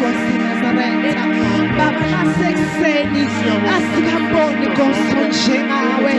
waseNazaretha. Baba nasekuseni asikamboni Nkosi onjengawe,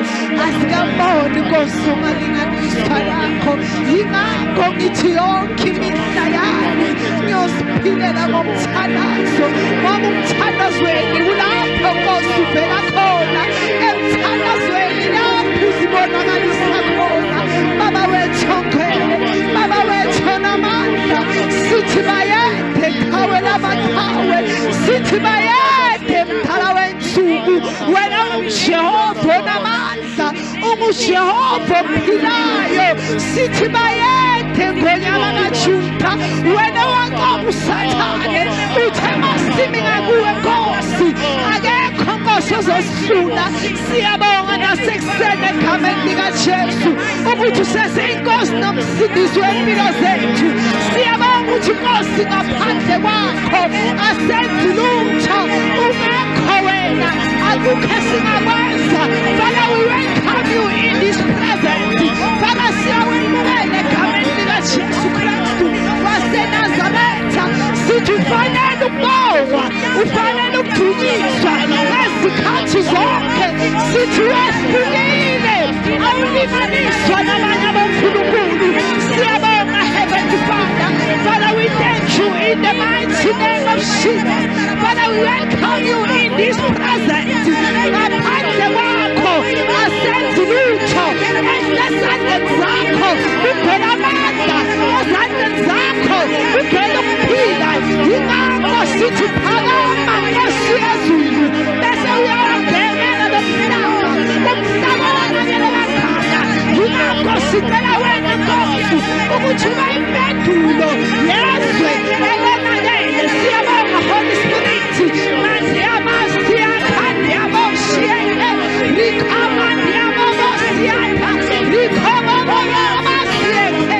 asikamboni Nkosi ongalinganiswa lakho. Yingakho ngithi yonke imihla yami ngiyosiphilela ngomthandazo, ngoba umthandazweni kulapho Nkosi uvela khona. Emthandazweni lapho uzibonakalisa khona. Baba wethu ongcwele, Baba wethu onamandla, sithi bayede qhawe labaqhawe, sithi bayede mdala wensuku. Wena unguJehova onamandla, unguJehova ophilayo, sithi bayede ngonyaka kaJuda. Wena wanqoba uSathane, uthe masimi ngakuwe Nkosi akekho Nkosi ozosihlula. Siyabonga nasekuseni egameni likaJesu ukuthi useseyinkosi nomsindisi wempilo zethu. Siyabonga ukuthi Nkosi ngaphandle kwakho asenzi lutho, ungekho wena akukho esingakwenza. Father, we welcome you in this presence. Father, siyawemukela egameni likaJesu Kristu waseNazaretha. Sithi ufanele ukubongwa, ufanele ukudunyiswa ngezikhathi zonke. Sithi wehlukile, awulinganiswa nabanye abonkulunkulu. Siyabonga Heavenly Father. Father, we thank you in the mighty name of Jesus. Father, we welcome you in this presence. Ngaphandle kwakho asenzi lutho, ezandleni zakho kuphela amandla, ezandleni zakho kuphela ukuphila. Yingakho sithi phakama Nkosi yezulu, bese uyawabhekela lomhlaba, umhlaba wanakele bakhanda. Yingakho sicela wena Nkosi ukuthi ube impendulo yezwe elonakele. Siyabonga Holy Spirit, manje amasi akhanda yaboshiye, likhama yabosiyata, likhoma yabosiyete,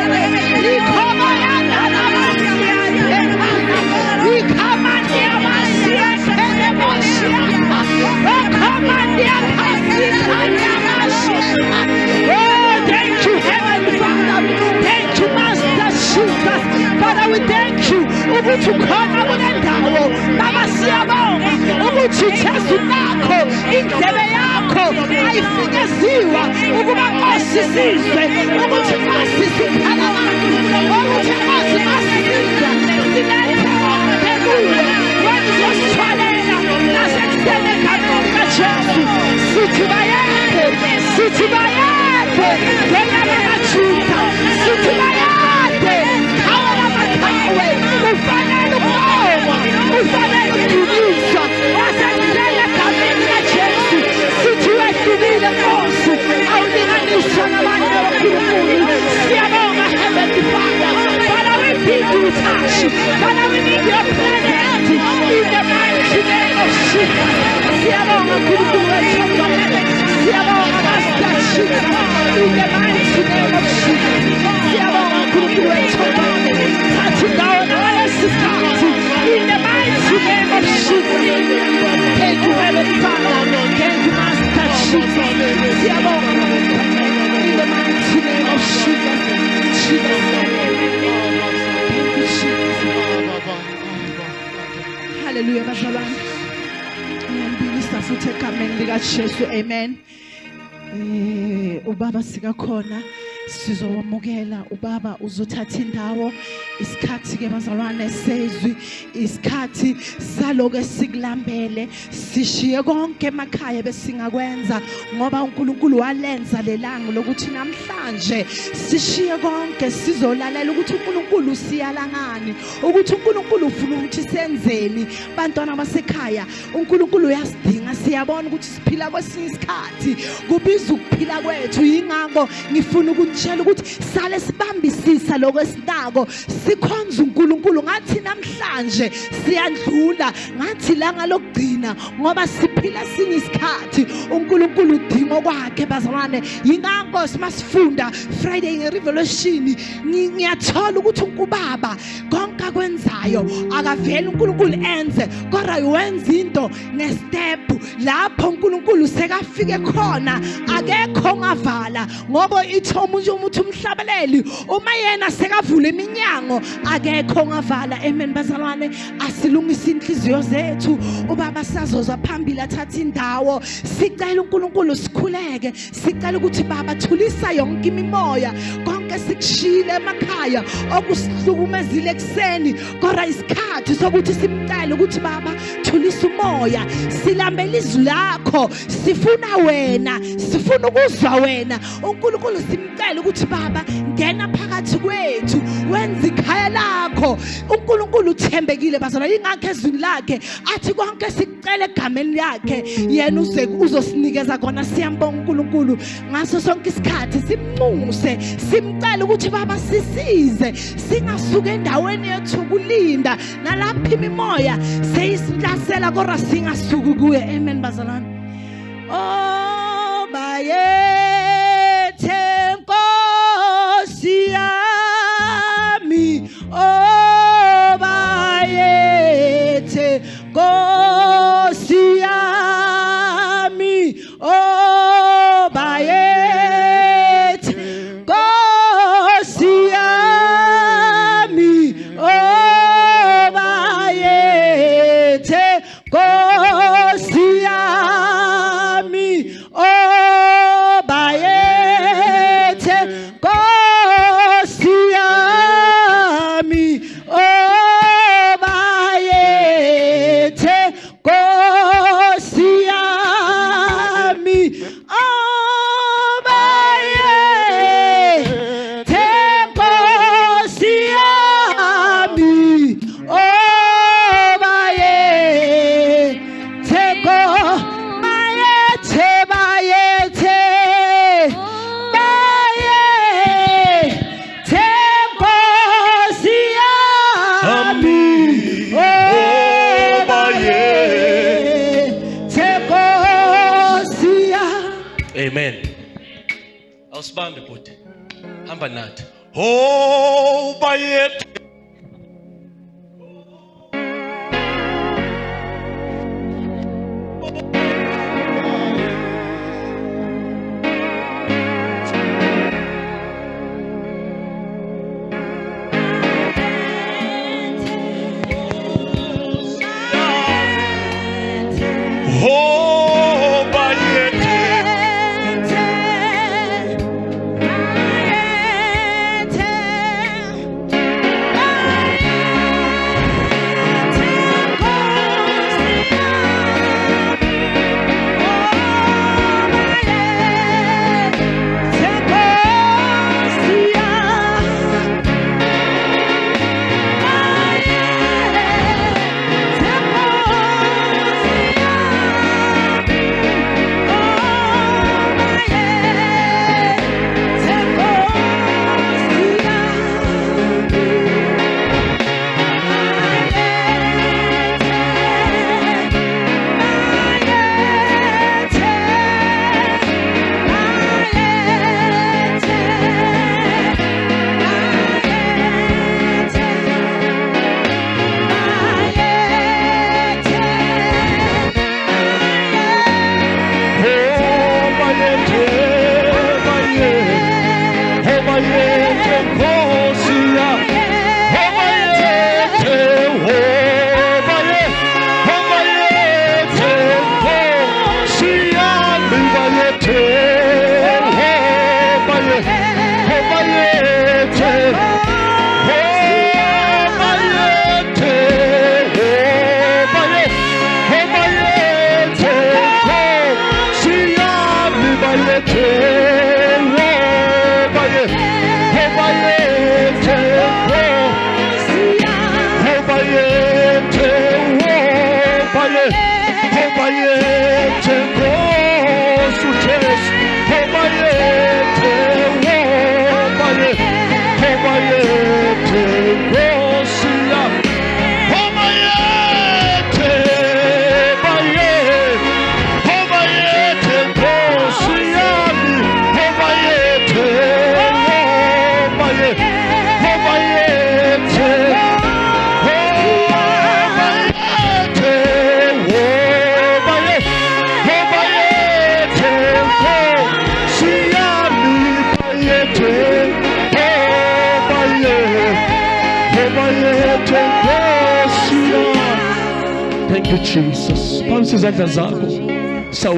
likhoma yanabosiyate, likhama yabosiyete lebosiyata, likhoma yabosiyata. Oh, thank you Heavenly Father, thank you Master Jesus. Father, we thank you ukuthi ukhona kule ndawo. Baba siyabonga ukuthi uJesu nakho indlebe yakho ayifinyeziwa ukuba Nkosi sizwe, ukuthi Nkosi sikhala abantu, ukuthi Nkosi masizwa sinethemba kuwe. Wena uzosithwalela nasekuseni egameni likaJesu. Sithi bayede, sithi bayede ngonyaka kaJuda, sithi bayede qhawe labaqhawe. Ufanele ukubongwa, ufanele ukudunyiswa wasekuseni egameni likaJesu. Sithi wehlukile Nkosi, awulinganiswa nabanye abonkulunkulu. Siyabonga Heavenly Father. Father, we need you touch. Father, we need your presence in the mighty name of Jesus. Siyabonga uNkulunkulu wethu ongcwele, siyabonga Master Jesus in the mighty name of Jesus. Siyabonga uNkulunkulu wethu ongcwele, thatha indawo ngalesi sikhathi in the mighty name of Jesus. Thank you Heavenly Father, thank you Master Jesus. Siyabonga in the mighty name of Jesus. Jesus. Thank you Jesus. Hallelujah bazalwane. Ngiyambinisa futhi egameni likaJesu. Amen. Ubaba sikakhona sizowamukela. Ubaba uzothatha indawo. Isikhathi ke bazalwane sezwi, isikhathi saloku esikulambele, sishiye konke emakhaya besingakwenza ngoba uNkulunkulu walenza lelanga lokuthi namhlanje sishiye konke sizolalela ukuthi uNkulunkulu usiyalangani, ukuthi uNkulunkulu ufuna ukuthi senzeni. Bantwana basekhaya, uNkulunkulu uyasidinga. Siyabona ukuthi siphila kwesinye isikhathi kubiza ukuphila kwethu. Yingakho ngifuna ukutshela ukuthi sale sibambisisa lokho esinako, sikhonza uNkulunkulu. Ngathi namhlanje siyandlula, ngathi langa lokugcina ngoba siphila sinye isikhathi uNkulunkulu udinga kwakhe bazalwane. Yingakho simasifunda Friday ngerevelation ngiyathola ukuthi uNkubaba konke akwenzayo akavela uNkulunkulu enze, kodwa wenza into ngestep. Lapho uNkulunkulu sekafike khona akekho ongavala, ngoba ithi omunye umuntu umhlabeleli uma yena sekavula iminyango umnyango akekho ongavala. Amen bazalwane, asilungise inhliziyo zethu ubaba sazozwa phambili athatha indawo. Sicela uNkulunkulu sikhuleke, sicela ukuthi baba thulisa yonke imimoya konke sikushile emakhaya okusihlukumezile ekseni, kodwa isikhathi sokuthi simcele ukuthi baba thulisa umoya. Silambela izwi lakho, sifuna wena, sifuna ukuzwa wena uNkulunkulu. Simcela ukuthi baba ngena phakathi kwethu, wenza ikhaya lakho. uNkulunkulu uthembekile bazalwane, ingakho ezwini lakhe athi konke sikucela egameni lakhe yena uzosinikeza kona. Siyambonga uNkulunkulu ngaso sonke isikhathi, simnxuse, simcela ukuthi baba sisize, singasuka endaweni yethu ukulinda nalapha imimoya seyisihlasela kodwa singasuki kuye. Amen bazalwane. Oh bayethe Nkosi yami, oh bayethe Nkosi yami, oh bayethe Nkosi yami, oh bayethe Nkosi yami, oh bayethe Nkosi yami, oh bayethe Nkosi yami, oh bayethe Nkosi yami, oh bayethe bayethe Nkosi yami, oh bayethe Nkosi yami. Amen. Awusibambe bhuti, hamba nathi. Oh bayethe say yes, Lord. Thank you, Jesus. Phansi izandla zakho.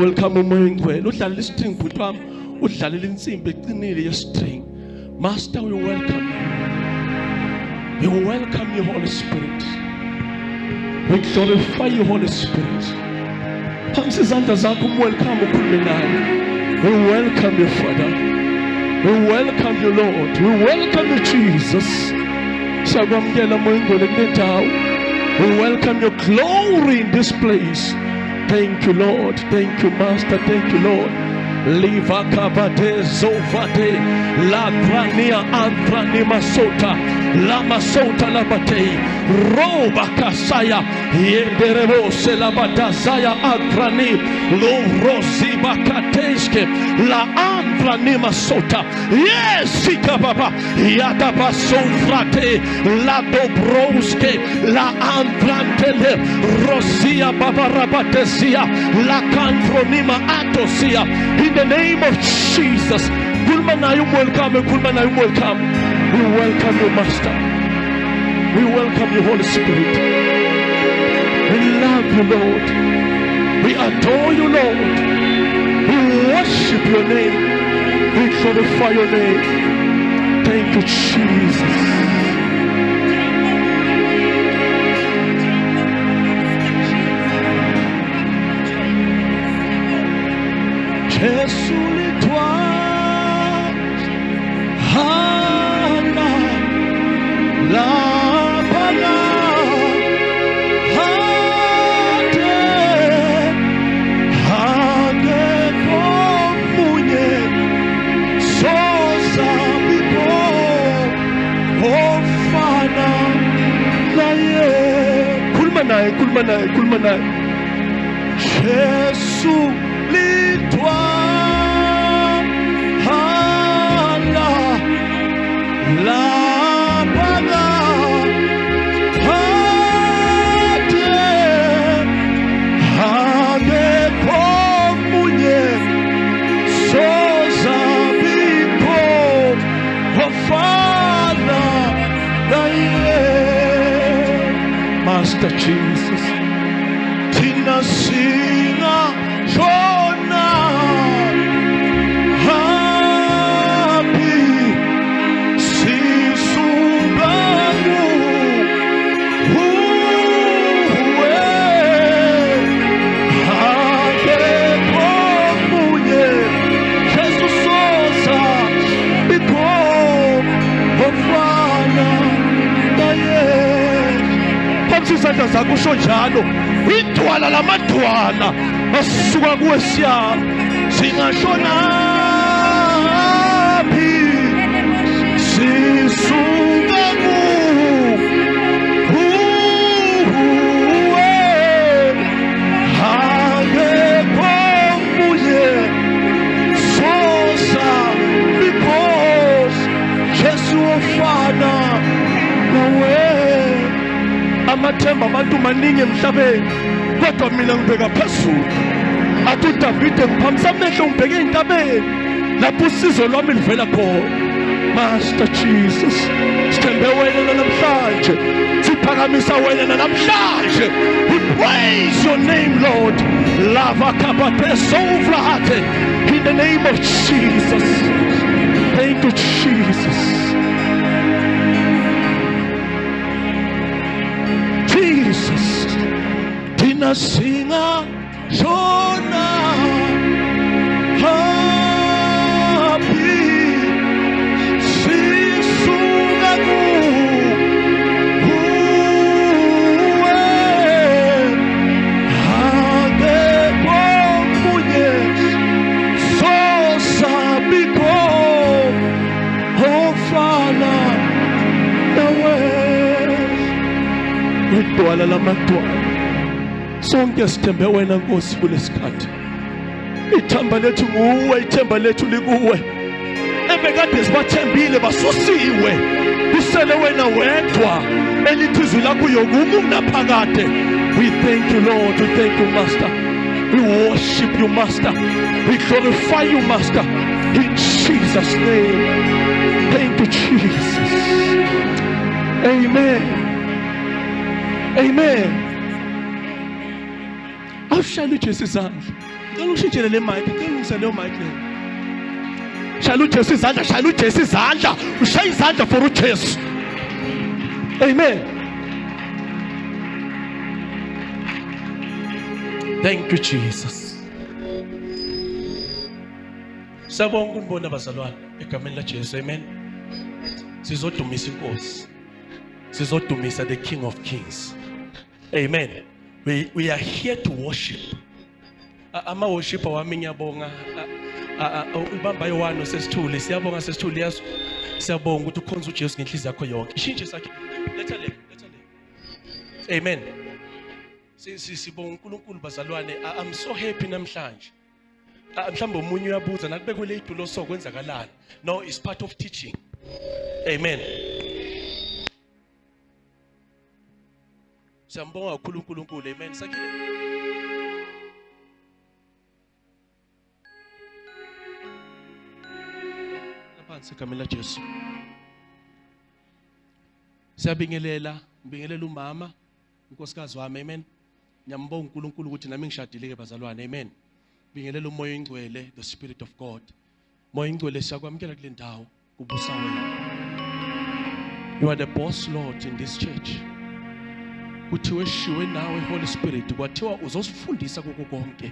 Welcome umoya ngcwele. Udlalela istring bhuti wami. Udlalela insimbi eqinile ye-string. Master, we welcome you. We welcome you, Holy Spirit. We glorify you, Holy Spirit. Phansi izandla zakho welcome ukhulume naye. We welcome you, Father. We welcome you, Lord. We welcome you, Jesus. Siyakwamukela moya ngcwele kule ndawo. We welcome your glory in this place. Thank you, Lord. Thank you, Master. Thank you, Lord. Liva kabate zovate la grania antrani masota la masota la bate roba kasaya yenderebo se la batazaya antrani lo rosi bakateske la antrani masota yes baba yata basofrate la dobroske la antrantele rosia baba rabatesia la kantronima atosia. In the name of Jesus, Kulmanayum welcome, Kulmanayum welcome. We welcome you, Master. We welcome you, Holy Spirit. We love you, Lord. We adore you, Lord. We worship your name. We glorify your name. Thank you, Jesus. Jésus l'étoile, Hana, la Bala, Hade, Hade Komunye, Sosa Bibo, Ofana, Naye, Kulmanai, Kulmanai, Kulmanai, Jésus l'étoile. La baga hade hade komunye soza biko wafana naye. Master Jesus, tina singa shona izandla zakho usho njalo idwala lamadwala asuka kuwe siyami singashonaphi sisuka kuwe hangekho munye sosa because Jesu ofana nawe. Amathemba abantu maningi emhlabeni kodwa mina ngibheka phezulu. Athi uDavide ngiphamisa amehlo ngibheke entabeni lapho usizo lwami livela khona. Master Jesus, sithembe wena namhlanje, siphakamisa wena namhlanje. We praise your name, Lord. Lava kapate sovrahate in the name of Jesus. Thank you, Jesus. Jesus, Tina Singa, Shona, Happy, Sisungaku, Uwe, Hage Pomunye, Sosa Biko, Hofana, Nawe. Idwala lamadwala sonke sithembe wena Nkosi kulesikhathi. Ithemba lethu nguwe, ithemba lethu likuwe. Ebekade sibathembile basusiwe, kusele wena wedwa elithi izwi lakho yokuma unaphakade. We thank you, Lord. We thank you, Master. We worship you, Master. We glorify you, Master, in Jesus' name. Thank you, Jesus. Amen. Amen. Awushaya uJesu izandla. Ngicela ushintshele le mic, ngicela ungise leyo mic le. Shaya uJesu izandla, shaya uJesu izandla. Ushaya izandla for uJesu. Amen. Thank you Jesus. Sabonga ukunibona bazalwane egameni laJesu. Amen. Sizodumisa inkosi. Sizodumisa the King of Kings. Amen. We are here to worship. Ama worshiper wami ngiyabonga. Ubamba yowano sesithule. Siyabonga sesithule yazo. Siyabonga ukuthi ukhonza uJesu ngenhliziyo yakho yonke. Ishintshe sakhe. Letha le. Amen. Sibonga uNkulunkulu bazalwane. I'm so happy namhlanje. Mhlawumbe umunye uyabuza nakubekwe le idulo sokwenzakalani. No, it's part of teaching. Amen. Siyambonga kakhulu uNkulunkulu. Amen. Sakile. Laphansi egameni laJesu. Siyabingelela umama, unkosikazi wami. Amen. Ngiyambonga uNkulunkulu ukuthi nami ngishadile ke bazalwane. Amen. Bingelela umoya oyingcwele, the Spirit of God. Moya oyingcwele siyakwamukela kule ndawo kubusa wena. You are the boss Lord in this church. Kuthiwe shiwe nawe Holy Spirit, kwathiwa uzosifundisa konke.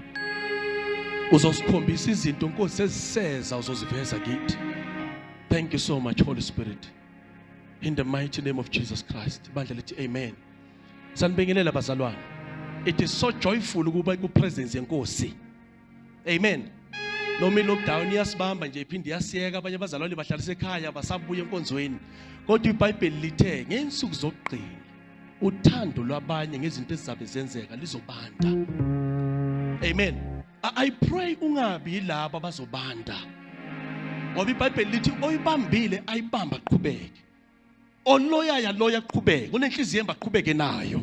Uzosikhombisa izinto Nkosi eziseza uzoziveza kithi. Thank you so much Holy Spirit. In the mighty name of Jesus Christ. Bandla lithi amen. Sanibingelela bazalwane. It is so joyful ukuba ku presence yenkosi. Amen. Noma lockdown iyasibamba nje iphinde iyasiyeka, abanye abazalwane bahlalisa ekhaya basabuya enkonzweni. Kodwa iBhayibheli lithe ngensuku zokuqina uthando lwabanye ngezinto ezizabe zenzeka lizobanda. Amen. I pray ungabi yilabo abazobanda. Ngoba iBhayibheli lithi oyibambile ayibamba aqhubeke. Oloya aqhubeke. Unenhliziyo emba aqhubeke nayo.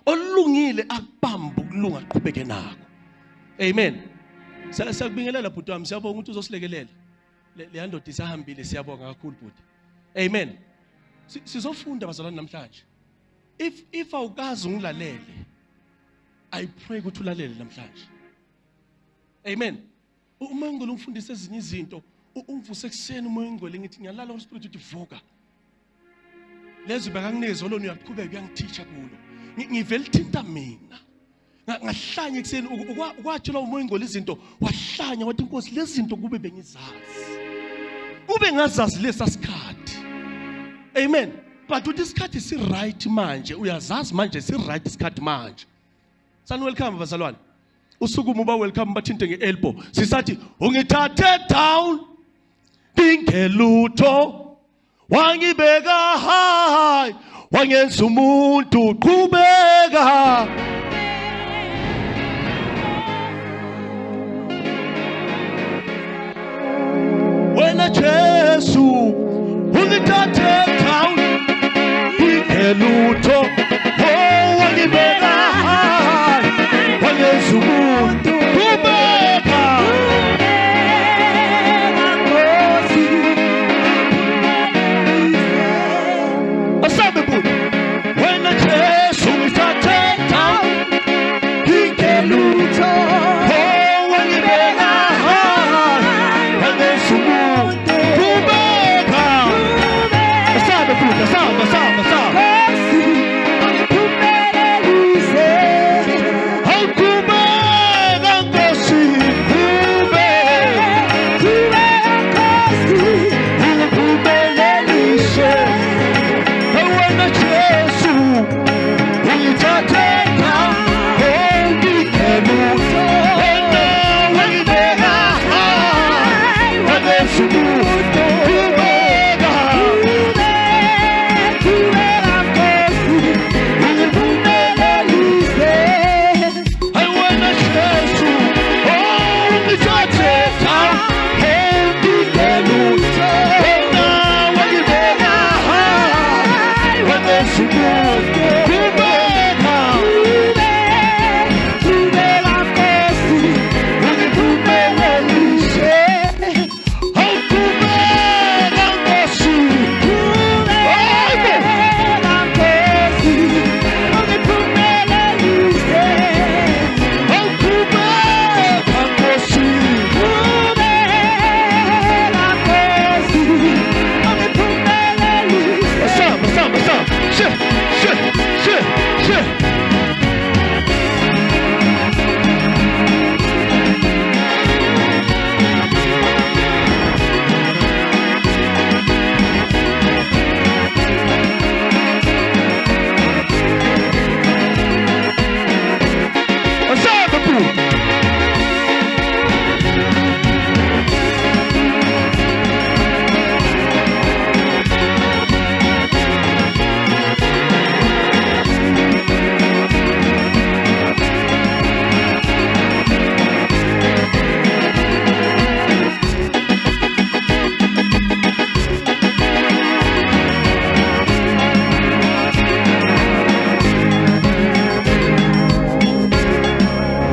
Olungile akubamba ukulunga aqhubeke nako. Amen. Siyakubingelela bhuti wami, siyabonga ukuthi uzosilekelela. Le ndoda isahambile, siyabonga kakhulu bhuti. Amen. Sizofunda bazalwane namhlanje. If awukazi ungilalele, I pray ukuthi ulalele namhlanje. Amen. Uma ngicela ungifundise ezinye izinto, ungivuse ekseni umoya ngcwele ngithi ngiyalala Holy Spirit uthi vuka. Lezo bakangineze olona uyaqhubeka uyangithicha kulo. Ngivela thinta mina. Ngahlanya ekseni ukwathi lo umoya ngcwele izinto wahlanya wathi Nkosi lezi zinto kube bengizazi. Kube ngazazi lesasikhathi. Amen. But uthi isikhathi si right manje, uyazazi manje si right isikhathi manje. Sani welcome bazalwane. Usukuma uba welcome bathinte ngeelbow. Sisathi ungithathe down dingelutho wangibeka high wangenza umuntu qhubeka. Wena Jesu ungithathe down dingelutho wangibeka high wangenza umuntu qhubeka. Asabe buti wena Jesu ungithathe down dingelutho wangibeka high wangenza umuntu qhubeka. Asabe buti asaba.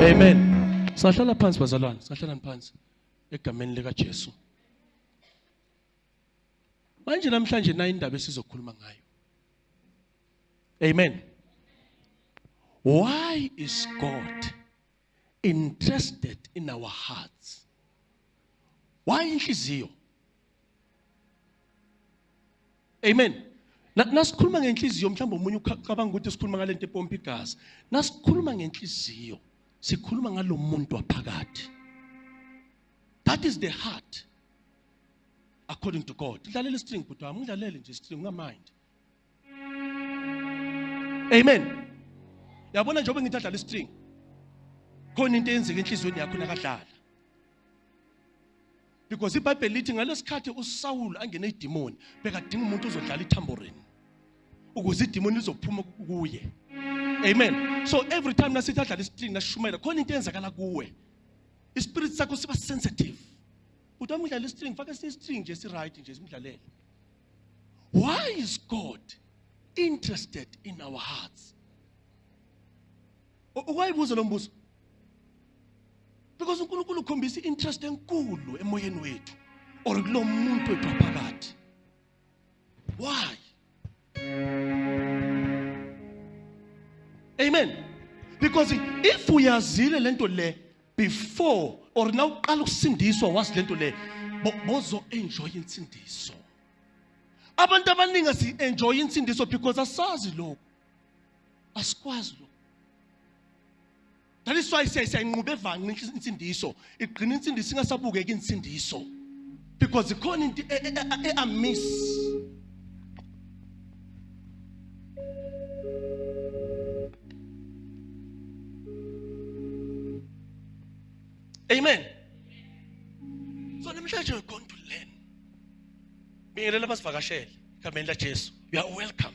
Amen. Sahlala phansi bazalwane, sahlala phansi egameni lika Jesu. Manje namhlanje na indaba esizokhuluma ngayo. Amen. Why is God interested in our hearts? Why inhliziyo? Amen. Nasikhuluma ngenhliziyo mhlawumbe umunye ucabanga ukuthi sikhuluma ngalento epompa igazi. Nasikhuluma ngenhliziyo, sikhuluma ngalomuntu waphakathi. That is the heart. According to God. Dlalela string but ngidlalele nje string ngamind. Amen. Yabona njengoba ngidlala string. Khona into eyenzeka enhliziyweni yakho nakadlala. Because iBhayibheli lithi ngalesikhathi uSawulu angene idemoni, bekadinga umuntu ozodlala itambourine. Ukuze idemoni lizophuma kuye. Amen. So every time nasithi adlala string nashumayela khona into eyenzakala kuwe. Ispirit sakho siba sensitive. Uthi umdlala string faka string nje si right nje simdlalele. Why is God interested in our hearts? Why buzo lo mbuzo? Because uNkulunkulu ukhombisa interest enkulu emoyeni wethu or kulo muntu wethu phakathi. Why? Amen. Because if uyazile lento le before or now uqala ukusindiswa wazi lento le bozo enjoy insindiso. Abantu abaningi asi enjoy insindiso because asazi lokho. Asikwazi lokho. That is why siyanqube evanga insindiso. Igcina insindiso ingasabukeki insindiso. Because ikhona into amiss. Amen. So namhlanje we're going to learn. Bingelela basivakashele egameni laJesu. You are welcome.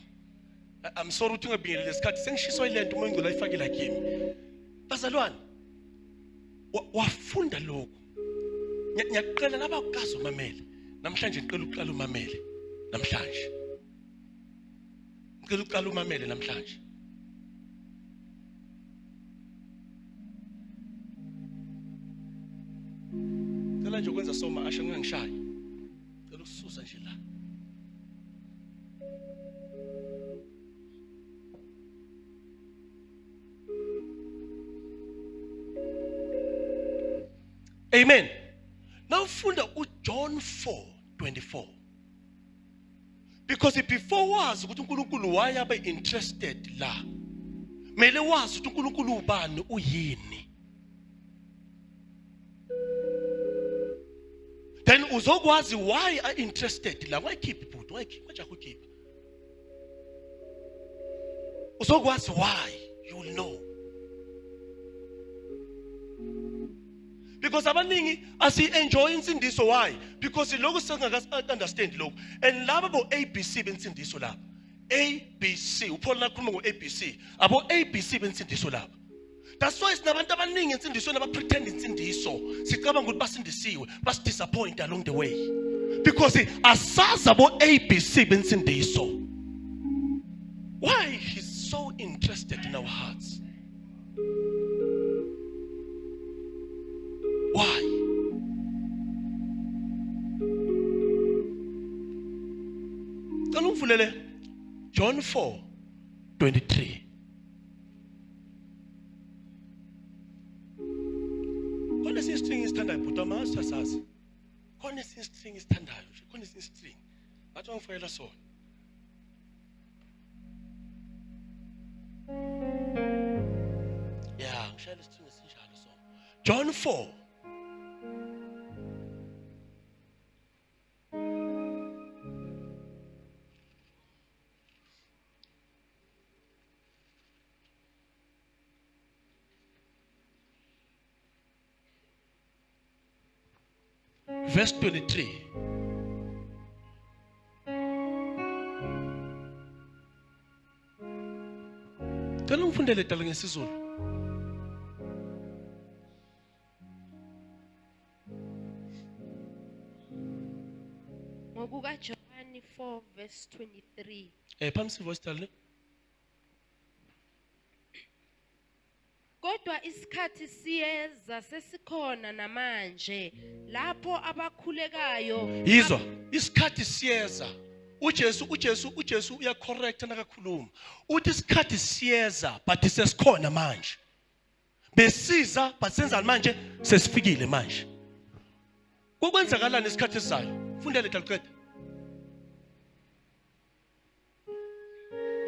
I'm sorry ukuthi ungabingelele lesikhathi sengishiswa ilento umoya ngicela ifakile kimi. Bazalwane, wafunda lokho. Ngiyaqela laba ukazi umamele. Namhlanje ngicela uqala umamele namhlanje. Ngicela uqala umamele namhlanje. Ngicela nje ukwenza soma asho ngingishaye. Ngicela ukususa nje la. Amen. Now funda John 4:24. Because before wazi ukuthi uNkulunkulu wayabe interested la. Mele wazi ukuthi uNkulunkulu ubani uyini. Then uzokwazi why are interested la. Why keep but why keep manje akukeep. Uzokwazi why you will know. Because abaningi asi enjoy insindiso why? Because lokho singaka understand lokho. And laba bo ABC bensindiso laba. ABC uphona nakhuluma ngo ABC. Abo ABC bensindiso laba. That's why sinabantu abaningi insindiso naba pretend insindiso. Sicabanga ukuthi basindisiwe, bas disappoint along the way. Because asazi abo ABC bensindiso. Why he's so interested in our hearts? Why? John 4:23. Khona string isithandayo but amasasazi. Khona string isithandayo nje, khona string. Bathi ngifayela sona. Yeah, ngishayela string esinjalo so. John 4. Verse 23. Tell ngifundele dala ngesizulu. Ngokuka John 4 verse 23. Phamsi voice dala. Kodwa Kodwa isikhathi siyeza sesikhona namanje lapho abakhulekayo Yizwa, isikhathi siyeza. uJesu uyacorrect nakakhuluma. Uthi isikhathi siyeza but sesikhona manje. Besiza but senza manje sesifikile manje. Kokwenzakalana isikhathi esizayo. Fundele daqeda.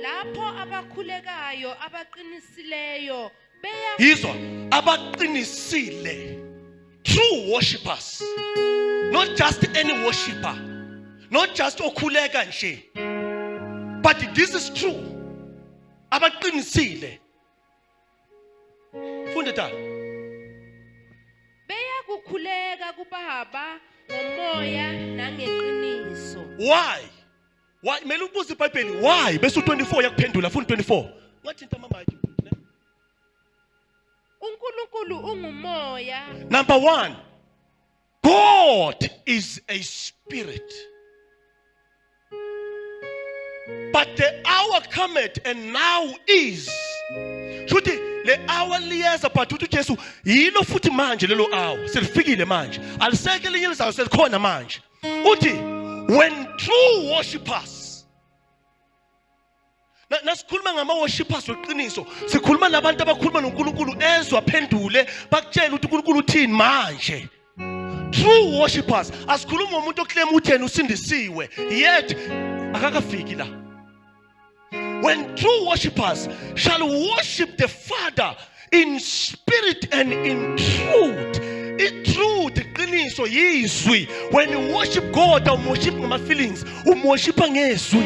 lapho abakhulekayo abaqinisileyo beya Yizwa, abaqinisile. True worshippers. Not just any worshipper. Not just okhuleka nje. But this is true. Abaqinisile. Funda tala. beya kukhuleka kubaba ngomoya nangeqiniso. Why? Why? Mele ubuze iBhayibheli. Why? Bese u24 yakuphendula funda 24. Ngathi into amamaki. uNkulunkulu ungumoya. Number 1. God is a spirit. But the hour cometh and now is. Shuthi le hour liyeza but uthi Jesu yilo futhi manje lelo hour. Selifikile manje. Aliseke linye lizayo selikhona manje. Uthi when true worshippers. Nasikhuluma ngama-worshippers weqiniso, sikhuluma nabantu abakhuluma noNkulunkulu ezwa phendule bakutshela ukuthi uNkulunkulu uthini manje. True worshippers asikhuluma ngomuntu oclaim ukuthi yena usindisiwe yet akakafiki la. When true worshippers shall worship the Father in spirit and in truth. Truth, iqiniso yizwi. When you worship God, worship ngama feelings, worship ngezwi.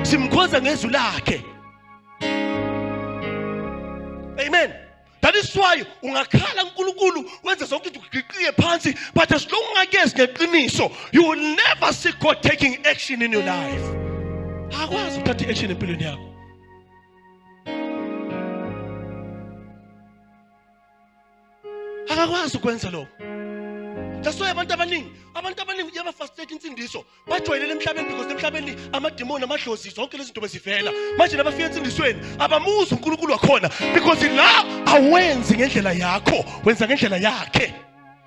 Simkhonza ngezwi lakhe. Amen. That is why ungakhala uNkulunkulu wenza zonke izinto ugiqiye phansi, but as long ungakezi ngeqiniso, you will never see God taking action in your life. Akwazi ukuthatha action empilweni yakho. Akakwazi ukwenza lokho. That's why abantu abaningi yabafastate insindiso bajwayelele emhlabeni because emhlabeni amademoni amadlozi zonke lezi zinto bezivela. Manje nabafika insindisweni abamuzi uNkulunkulu wakhona because la awenzi ngendlela yakho, wenza ngendlela yakhe.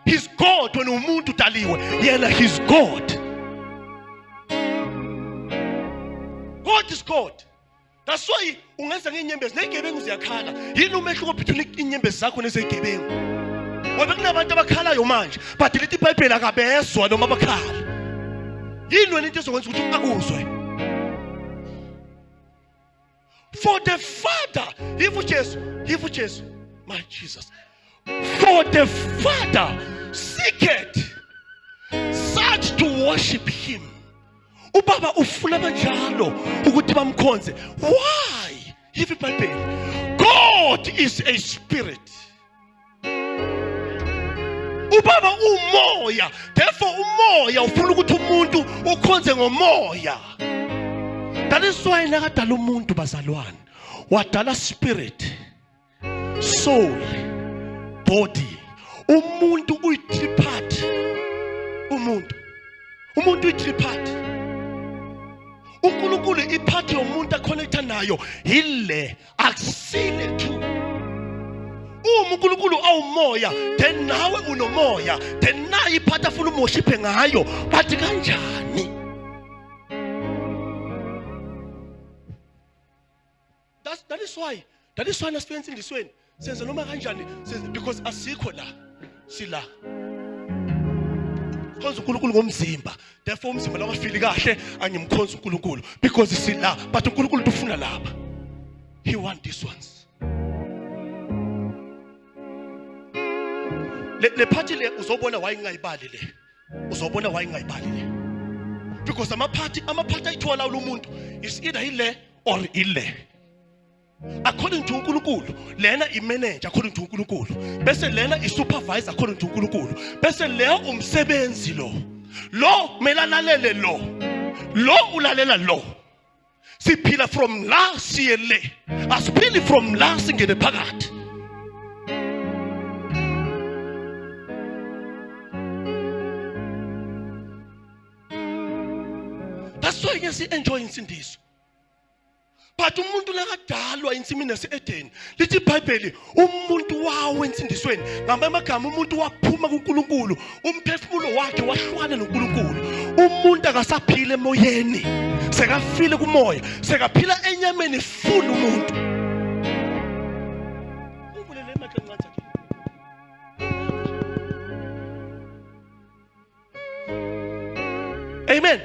He's God. When umuntu udaliwe yena he's God. God is God. That's why ungenza ngenyembezi nezigebengu ziyakhala. Yini umehluko between inyembezi zakho nezigebengu? Ngoba kunabantu abakhalayo manje but lithi iBhayibheli akabezwa noma bakhala. Yini wena into ezokwenza ukuthi akuzwe? For the Father, if Jesus, my Jesus. For the Father seeketh such to worship him. Ubaba ufuna banjalo ukuthi bamkhonze. Why? If iBhayibheli, God is a spirit. Ubaba umoya. Therefore umoya ufuna ukuthi umuntu ukhonze ngomoya. That is why nakadala umuntu bazalwane. Wadala spirit, soul, body. Umuntu uyi-tripart. Umuntu uyi-tripart. uNkulunkulu iphathi yomuntu aconnecta nayo ile akusile tu. uNkulunkulu awumoya, then nawe unomoya, then naye iphathi afuna umoshiphe ngayo. But kanjani? That is why nasifika insindisweni senza noma kanjani because asikho la sila. Khonza uNkulunkulu ngomzimba. Therefore umzimba la ungafili kahle angimkhonza uNkulunkulu because sila but uNkulunkulu ufuna laba. He want these ones. Le party le uzobona why ngayibali le. Uzobona why ngayibali le. Because amaphathi ayithola umuntu is either ile or ile. According to uNkulunkulu, lena imanager according to uNkulunkulu. Bese lena isupervisor according to uNkulunkulu. Bese leyo umsebenzi lo. Lo melalalele lo. Lo ulalela lo. Siphila from la siye le. Asiphili from la singene phakathi. That's why you see enjoy insindiso. But umuntu lakadalwa insimini yase-Edeni lithi iBhayibheli umuntu wawo ensindisweni ngamanye amagama umuntu waphuma kuNkulunkulu umphefumulo wakhe wahlukana noNkulunkulu. Umuntu akasaphile emoyeni sekafile kumoya sekaphila enyameni full umuntu. Uvulele imakhe encane ke. Amen.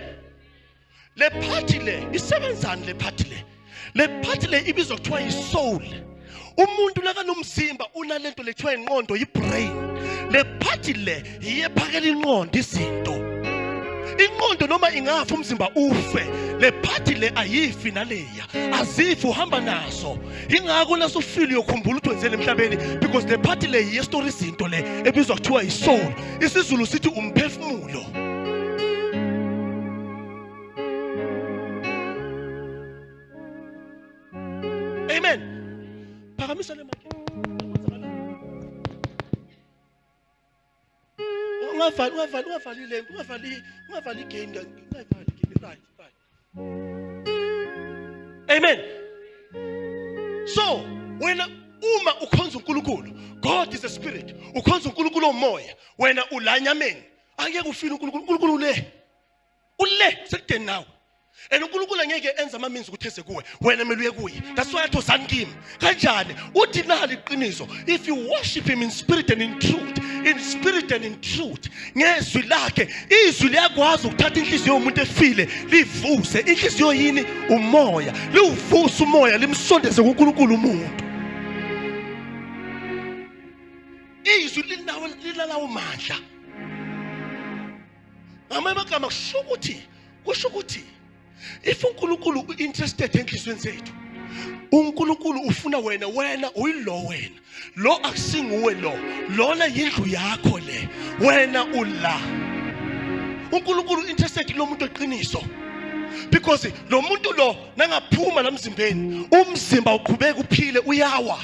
Le party le isebenzani le party le? Le party le ibizwa kuthiwa yi-soul. Umuntu lakanomzimba unalento lethiwa ingqondo yi-brain. Le party le iyephakela ingqondo izinto. Ingqondo noma ingafa umzimba ufe. Le party le ayifi naleya. Azifi uhamba nazo. Ingakho nasufile uyokhumbula ukuthi wenzeni emhlabeni because le party le iye-story izinto le ebizwa kuthiwa yi-soul. IsiZulu sithi umphefumulo. Amen. Phakamisa le mic. Ungavali gain, right. Amen. So, when uma ukhonza uNkulunkulu, God is a spirit. Ukhonza uNkulunkulu omoya, wena ulanyameni. Angeke ufile uNkulunkulu ule sekudeni nawe. And uNkulunkulu angeke enza amamenzi ukuthi eze kuwe wena kumele uye kuye. That's why athi uzani kanjani uthi nali iqiniso. If you worship him in spirit and in truth, ngezwi lakhe izwi liyakwazi ukuthatha inhliziyo yomuntu efile livuse. Inhliziyo yini? Umoya. Liwuvuse umoya limsondeze kuNkulunkulu umuntu. Izwi linalawo mandla. Ngamanye amagama kusho ukuthi if uNkulunkulu interested enhlizweni zethu, uNkulunkulu ufuna wena uyilo wena. Lo akusinguwe lo. Lona yindlu yakho le. Wena ula. uNkulunkulu interested lo muntu eqiniso. Because lo muntu lo nangaphuma lamzimbeni, umzimba uqhubeka uphile uyawa.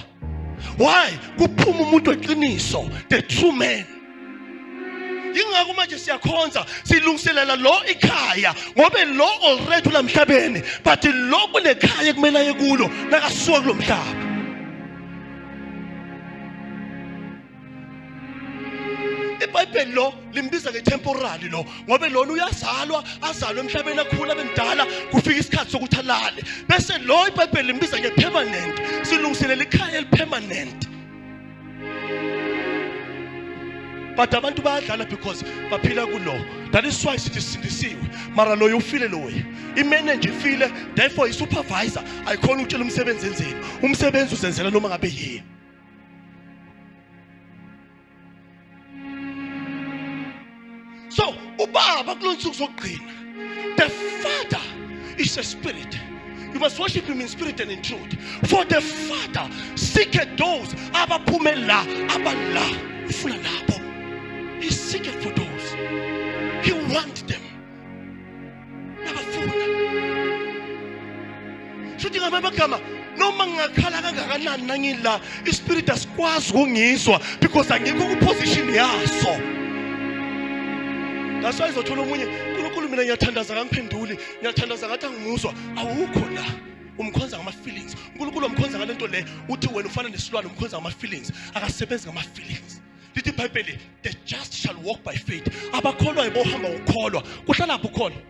Why? Kuphuma umuntu eqiniso, the true man. Ingakho manje siyakhonza silungiselela lo ikhaya ngobe lo already ulamhlabeni but lo kunekhaya kumele aye kulo nakasuka kulomhlaba. iBhayibheli lo limbiza ke temporary lo ngobe lona uyazalwa azalwe emhlabeni akhula bemdala kufika isikhathi sokuthi alale. Bese lo iBhayibheli limbiza ke permanent. Silungiselela ikhaya elipermanent. But abantu bayadlala because baphila kulo. That is why sithi sindisiwe. Mara lo ufile lo we. Imanager ifile, therefore isupervisor ayikhona ukutshela umsebenzi enzeni. Umsebenzi uzenzela noma ngabe yini. So, ubaba kulonsuku zokugcina. The Father is a spirit. You must worship him in spirit and in truth. For the Father seeketh those abaphume la abala ufuna labo. He seeketh for those. He wants them. Nabafuna. Shuthi ngamagama noma ngakhala kangakanani nangila ispirit asikwazi ukungizwa because angikho kuposition yaso. That's why izothola umunye uNkulunkulu mina ngiyathandaza ngangiphenduli ngiyathandaza ngathi angimuzwa awukho la umkhonza ngama feelings. uNkulunkulu umkhonza ngalento le uthi wena ufana nesilwane umkhonza ngama feelings akasebenzi ngama feelings. Lithi iBhayibheli the just shall walk by faith. Abakholwayo bohamba ukholwa. Kuhlala lapho ukholwa.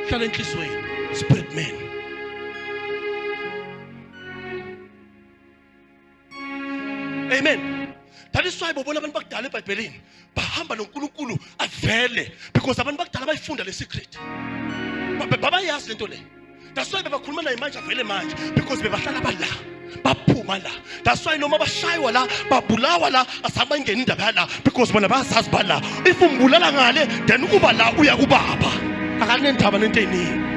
Hlala enhlizweni spirit man. Amen. That is why bobona abantu bakudala eBhayibhelini bahamba noNkulunkulu avele because abantu bakudala bayifunda le secret. Babayazi lento le. That's why bebakhuluma naye manje avele manje because bebahlala bala baphuma la. That's why noma bashaywa la babulawa la asaba ingena indaba la because bona basazi bala. If umbulala ngale then kuba la uya kubaba. Akanendaba nento eyiningi.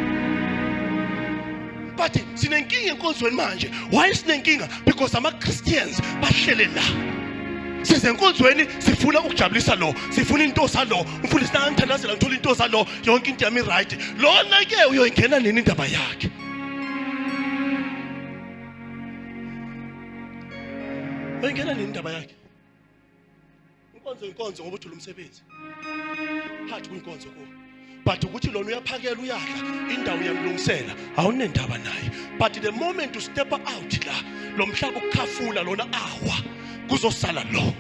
But sinenkinga enkonzweni manje. Why sinenkinga? Because ama Christians bahlele la. Sizenkonzweni sifuna ukujabulisa lo, sifuna into salo, umfundisi nangithandazela ngithola into salo, yonke into yami right. Lona ke uyoyingena nini indaba yakhe? Uyingena nini indaba yakhe? Inkonzo ngoba uthula umsebenzi. Phathi kwinkonzo ko. but ukuthi lona uyaphakela uyadla indawo yamlungisela awunendaba naye. But the moment you step out la lo mhlaba ukukhafula lona awa kuzosala lo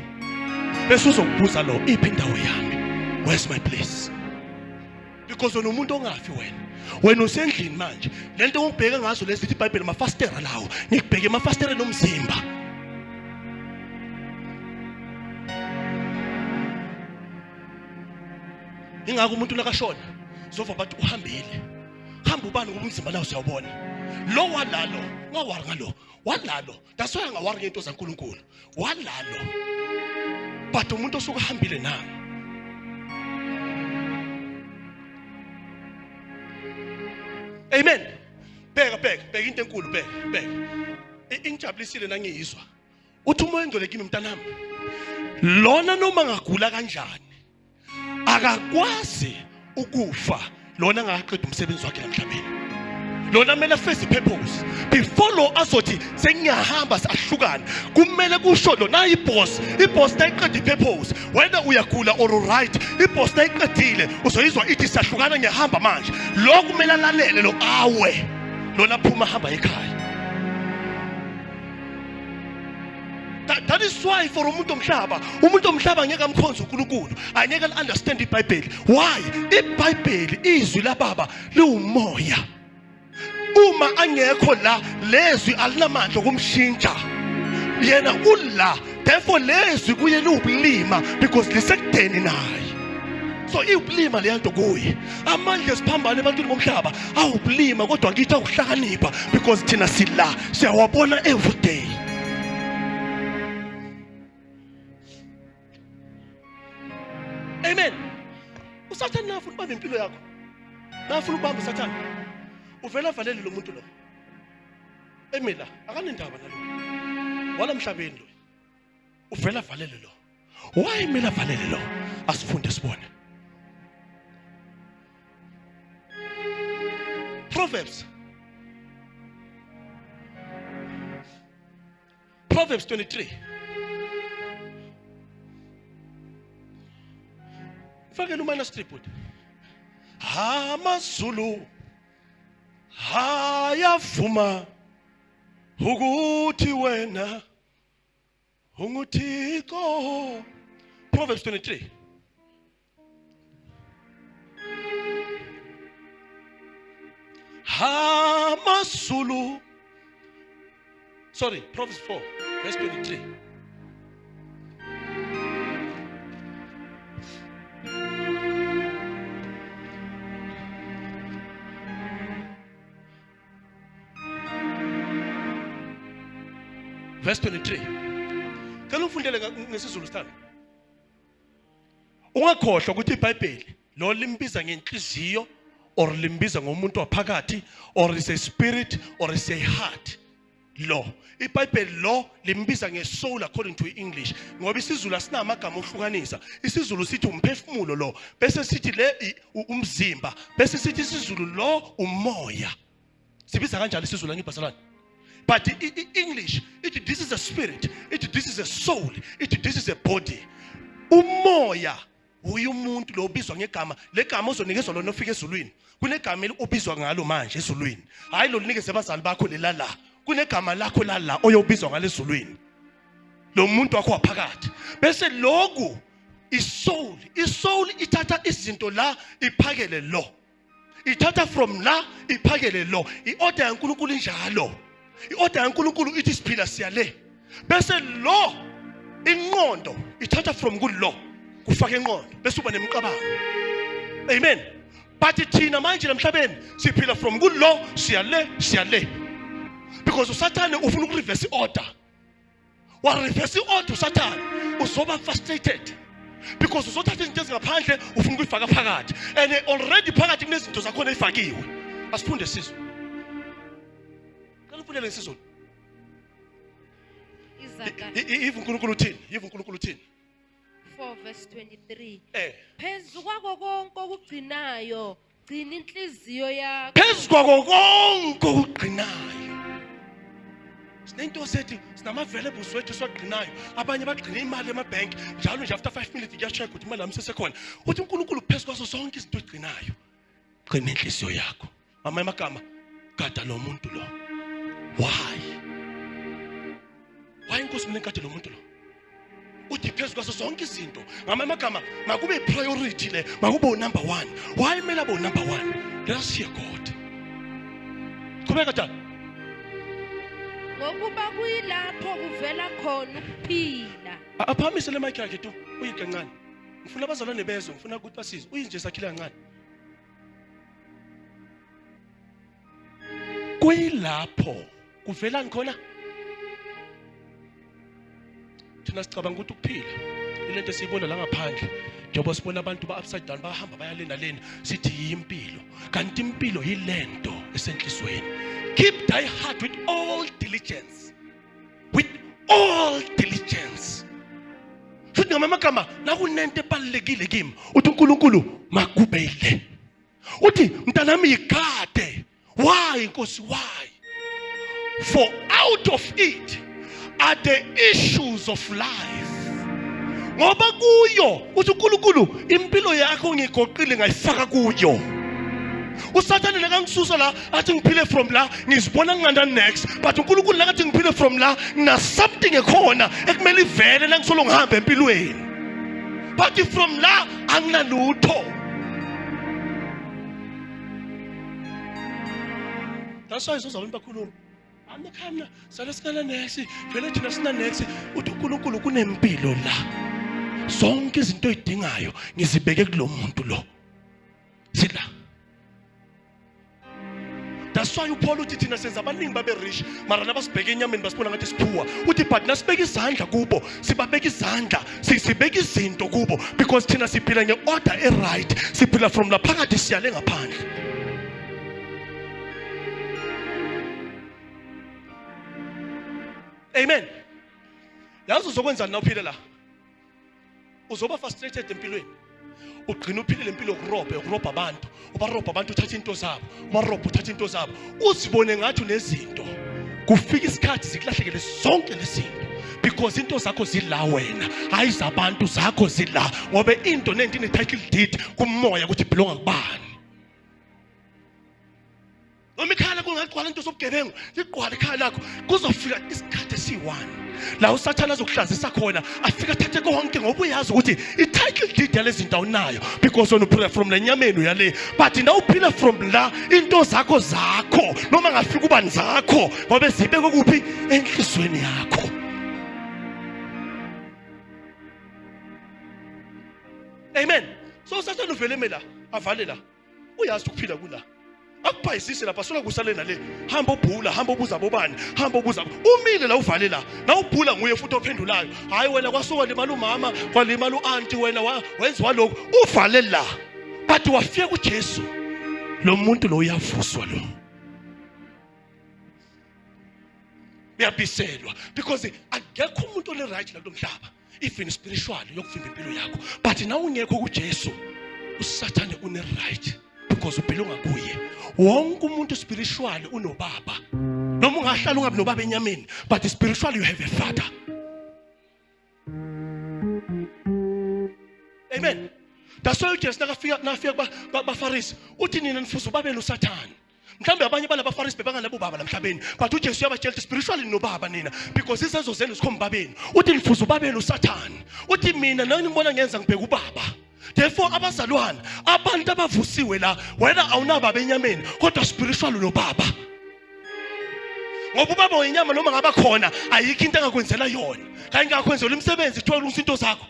bese uzokubuza lo iphi indawo yami, where's my place? Because wena umuntu ongafi wena usendlini manje lento ngibheka ngazo lezi iBhayibheli amafastera lawo ngikubheke amafastera nomzimba. Ingakho umuntu lakashona zova bathi uhambile hamba ubani ngoba umzimba nawo siyawubona lo walalo ngawari ngalo walalo that's why ngawari ngento zaNkulunkulu walalo but umuntu osuka hambile na. Amen. Bheka into enkulu bheka ingijabulisile nangiyizwa uthi umoya engcwele kimi mntanami lona noma ngagula kanjani akakwazi ukufa lona ngaqeda umsebenzi wakhe emhlabeni. Lona kumele face purpose before lo azothi sengiyahamba sahlukana kumele kusho lo na iboss nayiqeda purpose whether uyagula or right iboss nayiqedile uzoyizwa ithi sahlukana ngiyahamba manje lo kumele alalele lo awe lona phuma hamba ekhaya. That is why for umuntu omhlaba ngeke amkhonze uNkulunkulu angeke understand iBhayibheli. Why? iBhayibheli izwi laBaba liwumoya. Uma angekho la lezwi alinamandla okumshintsha yena ula, therefore lezwi kuye liwubulima because lisekudeni naye. So iwubulima leyanto kuye amandla esiphambane ebantwini bomhlaba awubulima kodwa ngithi awuhlakanipha because thina sila siyawabona every day. Amen. Usathane nafuna ubamba impilo yakho. Nafuna ubamba usathane. Uvela valele lo muntu lo. Emila akanendaba nalo. Wala emhlabeni lo. Uvela valele lo. Why emila valele lo? Asifunde sibone. Proverbs 23. Fakela umana strip ut. Amazulu hayavuma ukuthi wena unguThixo. Proverbs 23. Amazulu. Sorry, Proverbs 4, verse 23. Verse 23. Kani ufundele ngesizulu sithando. Ungakhohlwa ukuthi iBhayibheli lo limbiza ngenhliziyo or limbiza ngomuntu waphakathi or is a spirit or is a heart. Lo iBhayibheli lo limbiza ngesoul according to English ngoba isizulu asinamagama ohlukanisa. Isizulu sithi umphefumulo lo bese sithi le umzimba bese sithi isizulu lo umoya. Sibiza kanjalo isizulu ngibhasalana. But English, this is a spirit, this is a soul, this is a body. Umoya uyumuntu lo ubizwa ngegama, legama uzonikezwa lona ofika ezulwini. Kunegama elibizwa ngalo manje ezulwini. Hayi lo linikeze abazali bakho lelala. Kunegama lakho lala oyobizwa ngalo ezulwini. Lo muntu wakho waphakathi. Bese lokhu isoul ithatha izinto la iphakele lo. Ithatha from la iphakele lo. Iorder yaNkulunkulu injalo. I-order yaNkulunkulu ithi siphila siyale. Bese lo inqondo ithatha from kulo kufaka inqondo bese uba nemicabango. Amen. But thina manje emhlabeni siphila from kulo siyale. Because uSathane ufuna ukureverse order. Wa reverse order uSathane uzoba frustrated. Because uzothatha izinto ezingaphandle ufuna ukuyifaka phakathi. And already phakathi kunezinto zakhona ezifakiwe. Asifunde sizwe. Kanufundele ngesizulu. Even uNkulunkulu uthini? 4 verse 23. Phezu kwako konke okugcinayo, gcina inhliziyo yakho. Phezu kwako konke okugcinayo. Sinento sethi sinama valuables wethu siwagcinayo. Abanye bagcina imali emabank njalo nje after 5 minutes kuyacheck ukuthi imali yami sesekhona. Uthi uNkulunkulu phezu kwaso zonke izinto ezigcinayo. qina inhliziyo yakho. Ngamanye amagama gada lo muntu lo. Why inkosi mina ngikade lo muntu lo? Uthi phezulu kwaso zonke izinto. Ngamanye amagama makube priority le, makube number 1. Why mele abe number 1? Let us hear God. Qhubeka njalo. Ngokuba kuyilapho kuvela khona ukuphila. Aphamise le mic yakhe tu uyikancane. Ngifuna abazalwane bezwe, ngifuna ukuthi basize. Uyinje sakhile kancane. Kuyilapho kuvelani khona? Thina sicabanga ukuthi ukuphila ilento esiyibona la ngaphandle. Njengoba sibona abantu ba upside down bahamba bayalena lena sithi yimpilo. Kanti impilo yilento esenhlizweni. Keep thy heart with all diligence. With all diligence. Futhi ngamanye amagama nakunento ebalekile kimi uthi uNkulunkulu makubele. Uthi mntanami yigade. Why Nkosi? Why? For out of it are the issues of life. Ngoba kuyo uthi uNkulunkulu impilo yakho ngigoqile ngayifaka kuyo. Usathane nakangisusa la athi ngiphile from la ngizibona nganda next, but uNkulunkulu nakathi ngiphile from la na something ekhona ekumele ivele nangisolo ngihamba empilweni. But from la anginalutho. That's why sizobona bakhuluma. Amakhaya sala sikala next, vele thina sina next. Uthi uNkulunkulu kunempilo la. Zonke izinto ezidingayo ngizibeke kulomuntu lo. Sila. That's why uPaul uthi thina senza abaningi babe rich, mara nabasibheke enyameni basibona ngathi siphuwa. Uthi but nasibeka izandla kubo, sibabeka izandla, sibeka izinto kubo because thina siphila ngeorder right. Siphila from la phakathi siyale ngaphandle. Amen. Yazi uzokwenza na uphile la? Uzoba frustrated empilweni. Ugcina uphilile impilo yokurobha abantu. Ubarobha abantu uthatha into zabo. Ubarobha uthatha into zabo. Uzibone ngathi unezinto. Kufika isikhathi zikulahlekele zonke lezinto. Because into zakho zila wena, hayi zabantu zakho zila. Ngoba into nento ine title deed kumoya ukuthi belonga kubani. Omikhala kungaqwala into sobugebengu, iqwala ekhaya lakho kuzofika isikhathi esi1. La usathana azokuhlazisa khona, afika thathe konke ngoba uyazi ukuthi i-title deed yalezi zinto awunayo because wena uphila from lenyameni uyale. But now uphila from la into zakho noma ngafika ubani zakho ngoba zibeke kuphi enhlizweni yakho. Amen. So usathana uvele mela avale la. Uyazi ukuphila kula. Akuphaysise lapha sola kusalena le. Hamba ubhula, hamba ubuza bobani, hamba ubuza. Umile la uvale la. Na ubhula nguye futhi ophendulayo. Hayi wena kwasuka limala umama, kwalimala uanti wena wenziwa lokho. Uvale la. But wafika kuJesu. Lo muntu lo uyavuswa lo. Uyabiselwa because akekho umuntu ole right la kulomhlaba. Even spiritual yokuvimba impilo yakho. But na ungekho kuJesu, usathane une right. Because ubelonga kuye. Wonke umuntu spiritual unobaba. Noma ungahlala ungabi nobaba enyameni, but spiritually you have a father. Amen. That's why uJesu nafika baFarisi uthi nina nifuza ubabeni uSathane. Mhlambe abanye balaba Farisi bebangalabo baba lamhlabeni, but uJesu uyabajela spiritually nobaba nina because isenzo zenu sikhomba babeni. Uthi nifuza ubabeni uSathane. Uthi mina nani ngibona ngenza ngibheka ubaba. Therefore abazalwane abantu abavusiwe la wena awunababa enyameni kodwa spiritual unobaba. Ngoba ubaba wenyama noma ngaba khona ayikho into engakwenzela yona. Kanye ngakwenzela umsebenzi kuthiwa ulungisa into zakho.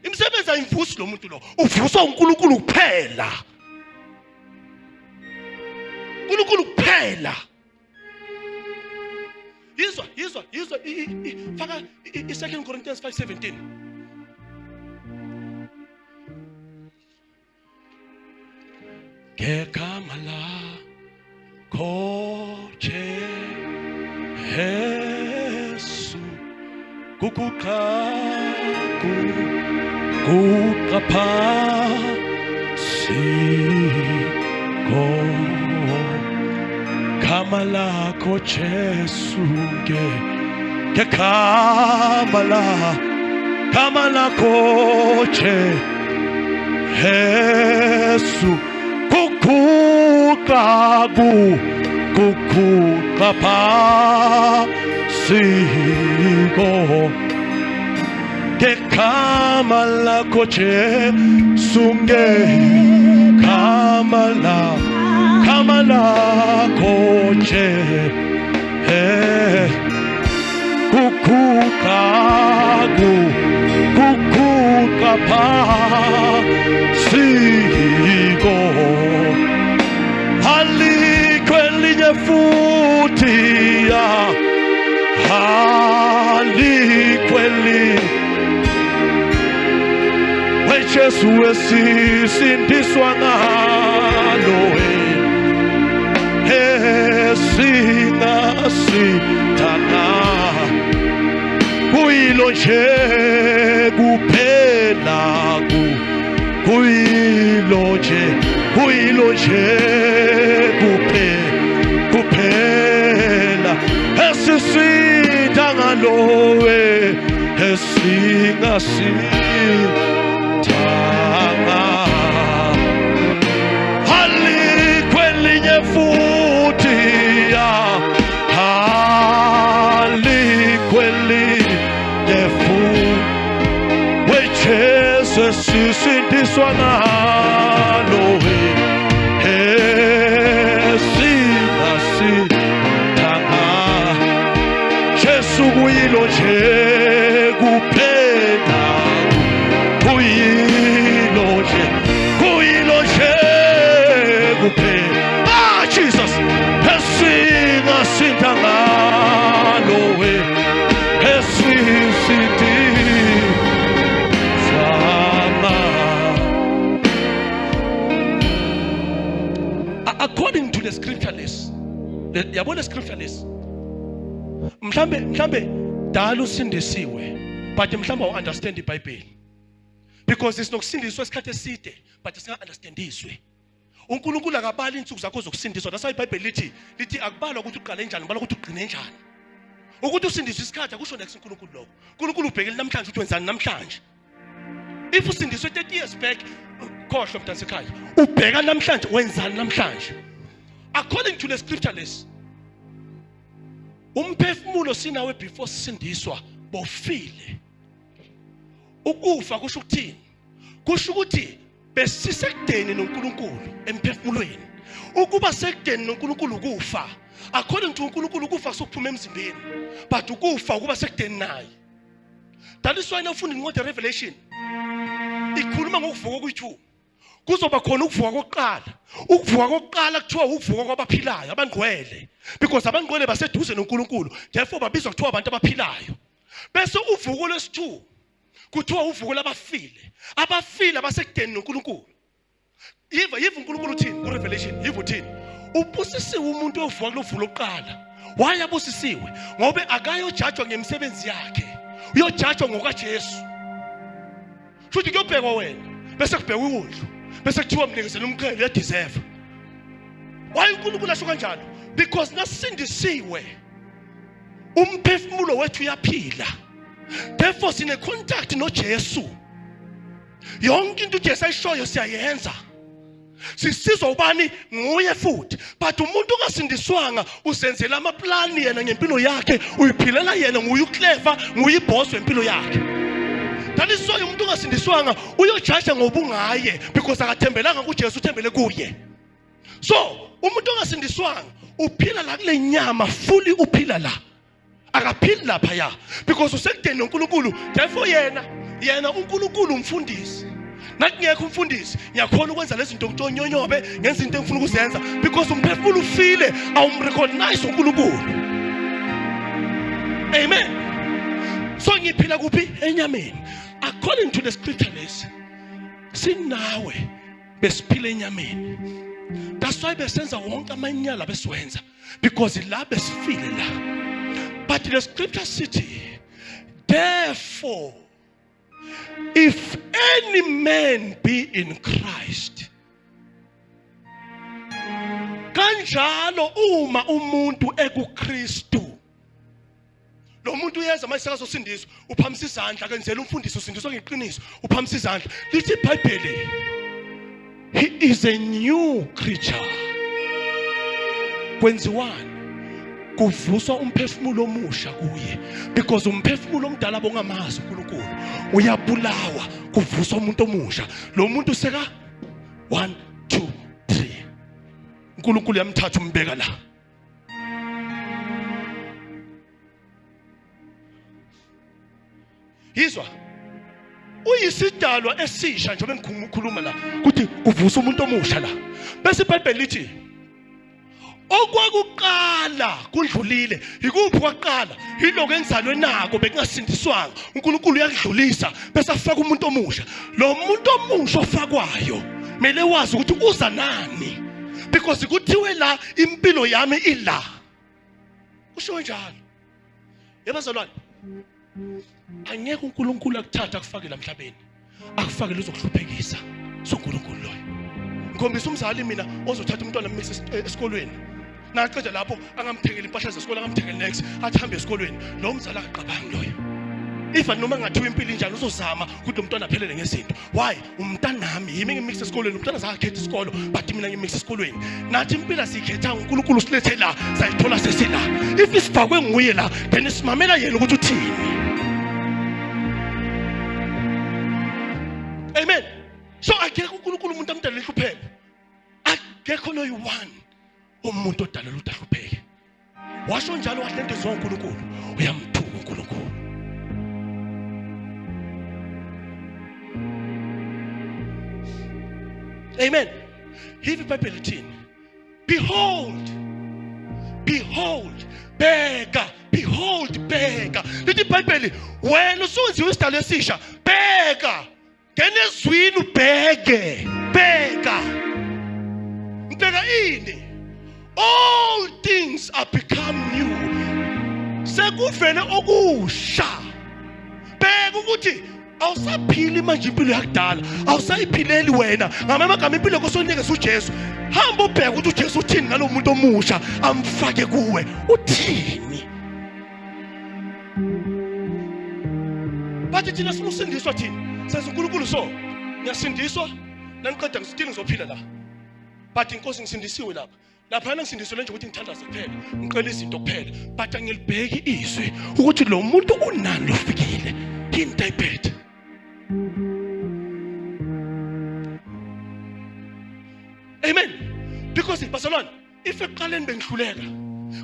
Imsebenzi ayimvusi lo muntu lo. Uvuswa uNkulunkulu kuphela. uNkulunkulu kuphela. Yizwa faka i2 Corinthians 5:17. Ngegama lakho Jesu kuqaphasiko gama lakho Jesu ngegama lakho Yesu kukuqa phasiko ngegama lakho Jesu ngegama lakho kukuqa phasiko alikho elinye futhi alikho elinye weJesu esisindiswa ngalo esingasithana kuyilo nje kuphela kuyilo nje kuphela esisitha ngalo esingasithana alikho elinye futhi alikho elinye futhi weJesu esisindiswa ngalo esingasithana Jesu kuyilo nje kuphela kuyilo nje kuphela Jesus esingasithana ngalo according to the scripture list yabona scripture list mhlambe dala usindisiwe but mhlambe u understand iBhayibheli because isinokusindiswa isikhathi eside but singa understandiswe uNkulunkulu akabali insuku zakho zokusindiswa that's why iBhayibheli lithi akubalwa ukuthi uqale njani balwa ukuthi ugcine njani ukuthi usindiswe isikhathi akusho next uNkulunkulu lokho uNkulunkulu ubhekele namhlanje ukuthi wenzani namhlanje if usindiswe 30 years back khohlwa mntansekhaya ubheka namhlanje wenzani namhlanje according to the scripture list umphefumulo sinawe before sisindiswa bofile ukufa kusho ukuthini kusho ukuthi besisekudeni noNkulunkulu emphefumulweni ukuba sekudeni noNkulunkulu ukufa according to uNkulunkulu ukufa sokuphuma emzimbeni but ukufa ukuba sekudeni naye that is why nawufunda incwadi Revelation ikhuluma ngokuvuka kwe-2 kuzoba khona ukuvuka kokuqala kuthiwa ukuvuka kwabaphilayo abangcwele because abangcwele baseduze noNkulunkulu therefore babizwa kuthiwa abantu abaphilayo bese uvuko lwesi-2 kuthiwa uvuko labafile abasekudeni noNkulunkulu yiva uNkulunkulu uthini kuRevelation yiva uthini ubusisiwe umuntu ovuka kulovuko lokuqala wayabusisiwe ngoba akayojajwa ngemisebenzi yakhe uyojajwa ngokaJesu futhi kuyobhekwa wena bese kubhekwa iwundlu bese kuthiwa mnikezela umqhele uyadeserve why uNkulunkulu asho kanjalo because nasindisiwe umphefumulo wethu uyaphila therefore sine contact noJesu yonke into uJesu ayishoyo siyayenza sisizwa ubani nguye futhi but umuntu ongasindiswanga usenzela amaplani yena ngempilo yakhe uyiphilela yena nguye uclever nguye iboss wempilo yakhe tanisoyo umuntu ongasindiswanga uyojaja ngobungaye because akathembelanga kuJesu uthembele kuye so umuntu ongasindiswanga uphila la kule nyama fully uphila la akaphili lapha ya because usekudeni noNkulunkulu therefore yena uNkulunkulu umfundisi nakungekho umfundisi ngiyakhona ukwenza lezi zinto ngitonyonyobe ngenza into engifuna ukuzenza because umphefumulo ufile awumrecognize uNkulunkulu amen so ngiphila kuphi enyameni according to the scripture list sinawe besiphila enyameni that's why besenza wonke amanyala besiwenza because la besifile la but the scripture city therefore if any man be in Christ kanjalo uma umuntu ekuKristu lo muntu uyeza manje sekazosindiswa uphamisa izandla kenzela umfundisi usindiswa ngeqiniso uphamisa izandla lithi iBhayibheli he is a new creature. Kwenziwani? Kuvuswa umphefumulo omusha kuye, because umphefumulo omdala bongamazi uNkulunkulu uyabulawa, kuvuswa umuntu omusha. Lo muntu seka 1 2 3 uNkulunkulu yamthatha umbeka la. Yizwa, uyisidalwa esisha njengoba ngikhuluma la ukuthi kuvusa umuntu omusha la. Bese iBhayibheli lithi okwakuqala kudlulile. Ikuphi kwaqala? Yiloko enzalwe nako bekungasindiswanga. uNkulunkulu uyakudlulisa bese afaka umuntu omusha. Lo muntu omusha ofakwayo mele wazi ukuthi uza nani, because kuthiwe la impilo yami ila. Usho njalo. Yebazalwane, angeke uNkulunkulu akuthatha akufake la emhlabeni akufake lozokuhluphekisa soNkulunkulu loyo. Ngikhombisa umzali mina ozothatha umntwana amisa esikolweni, naqeda lapho angamthengela impahla zesikole, angamthengela next athi hambe esikolweni. Lo mzali akaqabangi loyo. Ifa noma ngathiwa impilo injalo uzozama ukuthi umntwana aphelele ngezinto. Why? Umntanami yimi ngimikisa esikolweni, umntwana zakhetha isikolo but mina ngimikisa esikolweni. Nathi impilo sikhetha uNkulunkulu silethe la sayithola sesila. If isifakwe nguye la then simamela yena ukuthi uthini. Amen. So akekho uNkulunkulu umuntu amdala ehlupheke. Akekho no one umuntu odala ukuthi ahlupheke. Washo njalo wathi lento zonke uNkulunkulu uyamthuka uNkulunkulu. Amen. Hivi iBhayibheli lithini? Behold, behold, bheka, behold, bheka. Lithi iBhayibheli wena usunziwe isidalo esisha, bheka. Ngenezwini ubheke, bheka. Mbheka ini? All things are become new. Sekuvele okusha. Bheka ukuthi awusaphili manje impilo yakudala, awusayiphileli wena. Ngamagama impilo kosonikeza uJesu. Hamba ubheka ukuthi uJesu uthini ngalo muntu omusha amfake kuwe. Uthini? Bathi thina simusindiswa thina. Senza uNkulunkulu so. Ngiyasindiswa, nangiqeda ngisithini ngizophila la. But inkosi ngisindisiwe lapha. Lapha ngisindiswe nje ukuthi ngithandaze kuphela, ngiqela izinto kuphela. But angilibheki izwi ukuthi lo muntu unani lofikile. Yini type. Amen. Because bazalwane, if eqaleni bengihluleka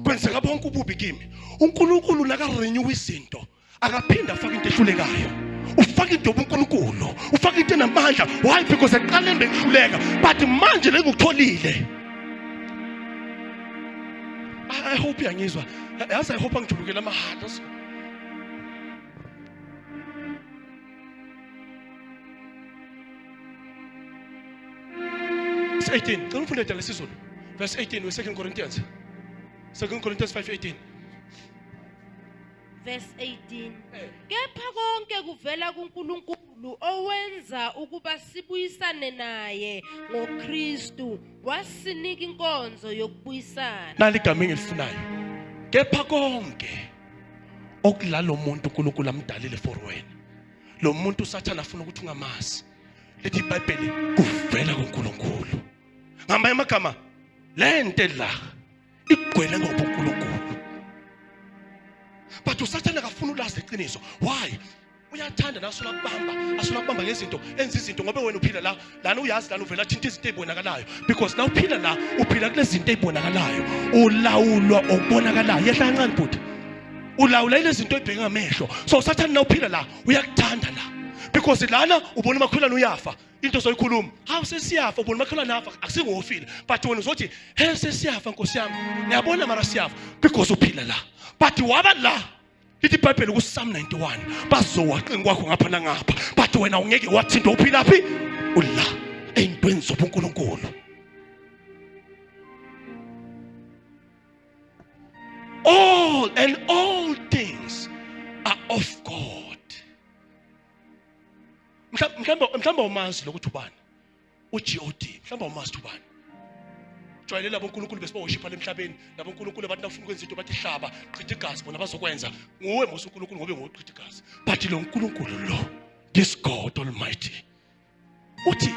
kwenzeka bonke ububi kimi, uNkulunkulu naka renew izinto, akaphinda afaka into ehlulekayo. Ufaka into uNkulunkulu, ufaka into enamandla. Why? Because eqaleni bengihluleka, but manje ngikutholile. I hope uyangizwa. Yazi I hope angijulukela amahata. 18. Can we find it in verse 18 with 2 Corinthians? 2 Corinthians 5:18. Verse 18. Kepha konke kuvela kuNkulunkulu owenza ukuba sibuyisane naye ngoKristu, wasinika inkonzo yokubuyisana. Naligama engilifunayo. Kepha konke okulalo muntu uNkulunkulu amdalile for wena. Lo muntu uSathana afuna ukuthi ungamazi. Lethi iBhayibheli kuvela kuNkulunkulu. Ngamanye amagama lento la igcwele ngobuNkulunkulu. But uSathana akafuna ulazi iqiniso. Why? Uyathanda nasola kubamba ngezinto, enza izinto ngoba wena uphila la, lana uyazi lana uvela thinta izinto ezibonakalayo. Because now uphila la, uphila kule zinto ezibonakalayo. Ulawulwa okubonakalayo. Yehla kancane bhuti. Ulawula ile zinto ezibheka ngamehlo. So uSathana na uphila la, uyakuthanda la. Because lana ubona umakhelwane uyafa, into soyikhuluma. Hawu sesiyafa, ubona umakhelwane afa, akusingofile. But wena uzothi, "Hey sesiyafa Nkosi yami." Ngiyabona mara siyafa because uphila la. But waba la. Lithi iBhayibheli ku Psalm 91, bazowaqinga kwakho ngapha nangapha. But wena ungeke wathinta uphila phi? Ula eyintweni zobuNkulunkulu. All things are of God. Mhlamba umazi lokuthi ubani? uGod. Mhlamba umazi ubani? Jwayele labo uNkulunkulu besibaworshipha emhlabeni, labo uNkulunkulu abantu abafuna ukwenza into bathi hlaba, qhitha igazi bona bazokwenza. Nguwe mose uNkulunkulu ngobe ngoqhitha igazi. But lo uNkulunkulu lo, this God Almighty. Uthi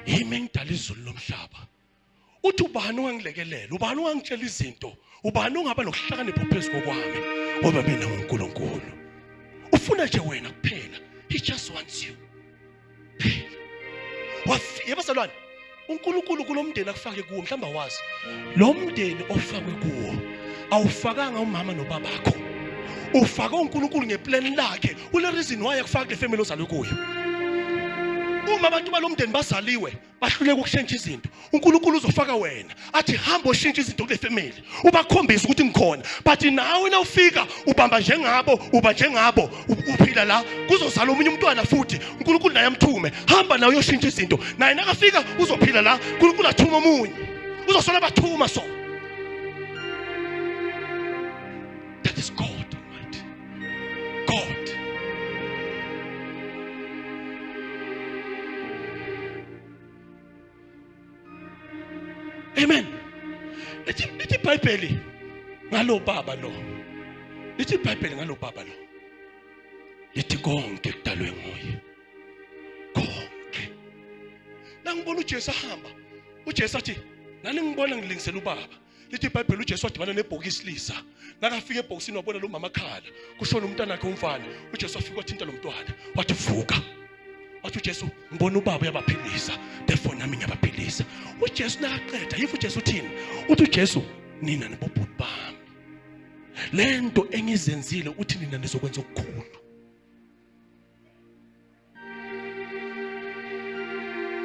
yimi engidala izulu lomhlaba. Uthi ubani wangilekelela, ubani wangitshela izinto, ubani ongaba nokuhlakanipha phezu kokwami ngoba mina nguNkulunkulu. Ufuna nje wena kuphela. He just wants you. Yebazalwane, uNkulunkulu kulomndeni akufake kuwo, mhlamba wazi. Lo mndeni ofakwe kuwo awufakanga umama nobaba bakho. Ufaka uNkulunkulu ngeplan lakhe. Ule reason why akufaka le family ozalwe kuyo. Uma abantu balomndeni bazaliwe bahluleka ukushintsha izinto, uNkulunkulu uzofaka wena athi hamba oshintsha izinto kule family, ubakhombisa ukuthi ngikhona. But nawe na ufika ubamba njengabo, uba njengabo, uphila la, kuzozala omunye umntwana futhi uNkulunkulu naye amthume, hamba nawe uyoshintsha izinto. Naye nakafika uzophila la, uNkulunkulu athuma omunye, uzosola bathuma. So that is God Almighty. God. Amen. Lithi iBhayibheli ngalo baba lo. Lithi iBhayibheli ngalo baba lo. Lithi konke kudalwe nguye. Konke. La ngibona uJesu ahamba. uJesu athi, "Nani ngibona ngilingisela ubaba." Lithi iBhayibheli uJesu wadibana nebhokisi lisa. Nakafika ebhokisini wabona lo mama khala. Kushona umntwana wakhe umfana. uJesu afika wathinta lo mntwana. Wathi vuka. Wathi uJesu, "Ngibona ubaba uyabaphilisa, therefore nami ngiyabaphilisa." uJesu nakaqeda, yifu uJesu uthini? Uthi uJesu, "Nina nabobhuti bami, lento engizenzile uthi nina nizokwenza okukhulu."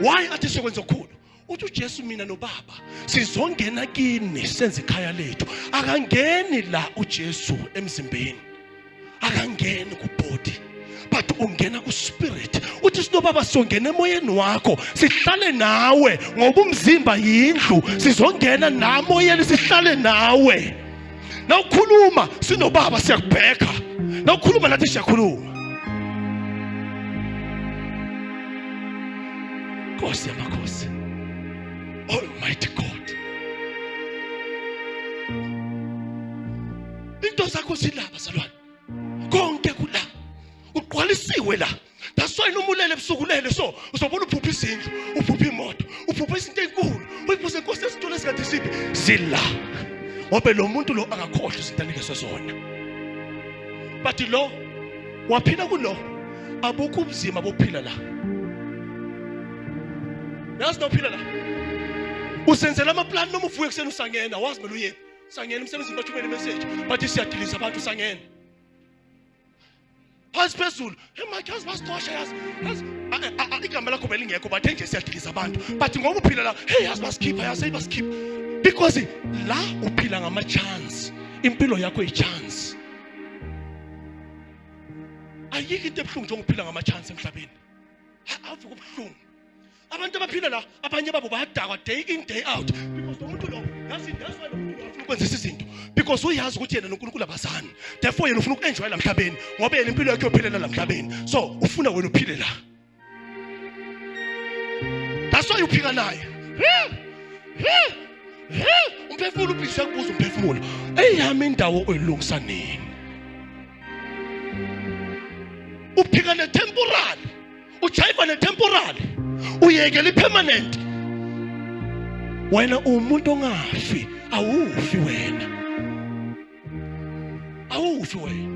Why athi sizokwenza okukhulu? Uthi uJesu, "Mina nobaba sizongena kini senze ikhaya lethu." Akangeni la uJesu emzimbeni, akangeni kubody, but ungena kuspirit. Uthi sinobaba sizongena emoyeni wakho, sihlale nawe ngoba umzimba yindlu, sizongena namoyeni sihlale nawe. Nawukhuluma sinobaba siyakubheka, nawukhuluma nathi siyakhuluma. Nkosi yamakhosi, Almighty God. Into zakho zilapha salwane, konke kula uqwalisiwe la. That's why nomulele ebusukulele, so uzobona uphupha izindlu, uphupha imoto, uphupha izinto ezinkulu, uyibuze Nkosi esitolo esikade siphi zila. Ngoba lo muntu lo akakhohlwa izinto anikeswe zona. But lo waphila kulo, abukho ubuzima bokuphila la. Yazi nophila la, usenzela amaplan noma uvuke kuseni usangena, wazi mele uyephi sangena emsebenzini bathumela imessage bathi siyadilisa abantu sangena phasi phezulu. Emakhasi basitosha, yazi igama lakho belingekho, but nje siyadilisa abantu. But ngoba uphila la, hey yazi basikhipha, yazi basikhipha, because la uphila ngama chance. Impilo yakho i-chance. Ayikho into ebuhlungu njengokuphila ngama chance emhlabeni. Awuvuka ubuhlungu. Abantu abaphila la, abanye babo bayadakwa day in day out, because umuntu lo yazi, that's why umuntu ufuna ukwenza izinto, because uyazi ukuthi yena noNkulunkulu abazani. Therefore yena ufuna ukuenjoy la emhlabeni ngoba yena impilo yakhe yophilela la emhlabeni. So ufuna wena uphile la. That's why uphika naye. Umphefumulo ubhisa kubuza umphefumulo, "Eyami indawo oyilungisa nini?" Uphika ne temporal, ujayiva ne temporal, uyekela ipermanent. Wena umuntu ongafi, awufi wena. Awufi wena.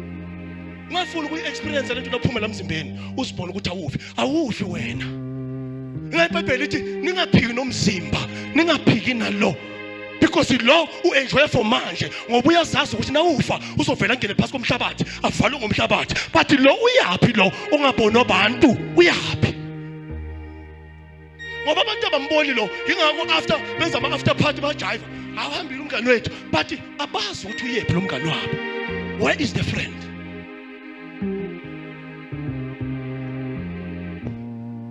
Ungafuna ukuyi-experience lento naphuma la emzimbeni, uzibone ukuthi awufi. Awufi wena. iBhayibheli ithi ningaphiki nomzimba, ningaphiki nalo. Because lo u-enjoy for manje, ngoba uyazazi ukuthi nawufa uzovela ngene phasi komhlabathi, avalwe ngomhlabathi. But lo uyapi lo ongabona abantu, uyapi? Ngoba abantu abamboni lo, ingakho after benza ama-after party bajayiva, awahambile umngane wethu, but abazi ukuthi uyephi lo mngane wabo. Where is the friend?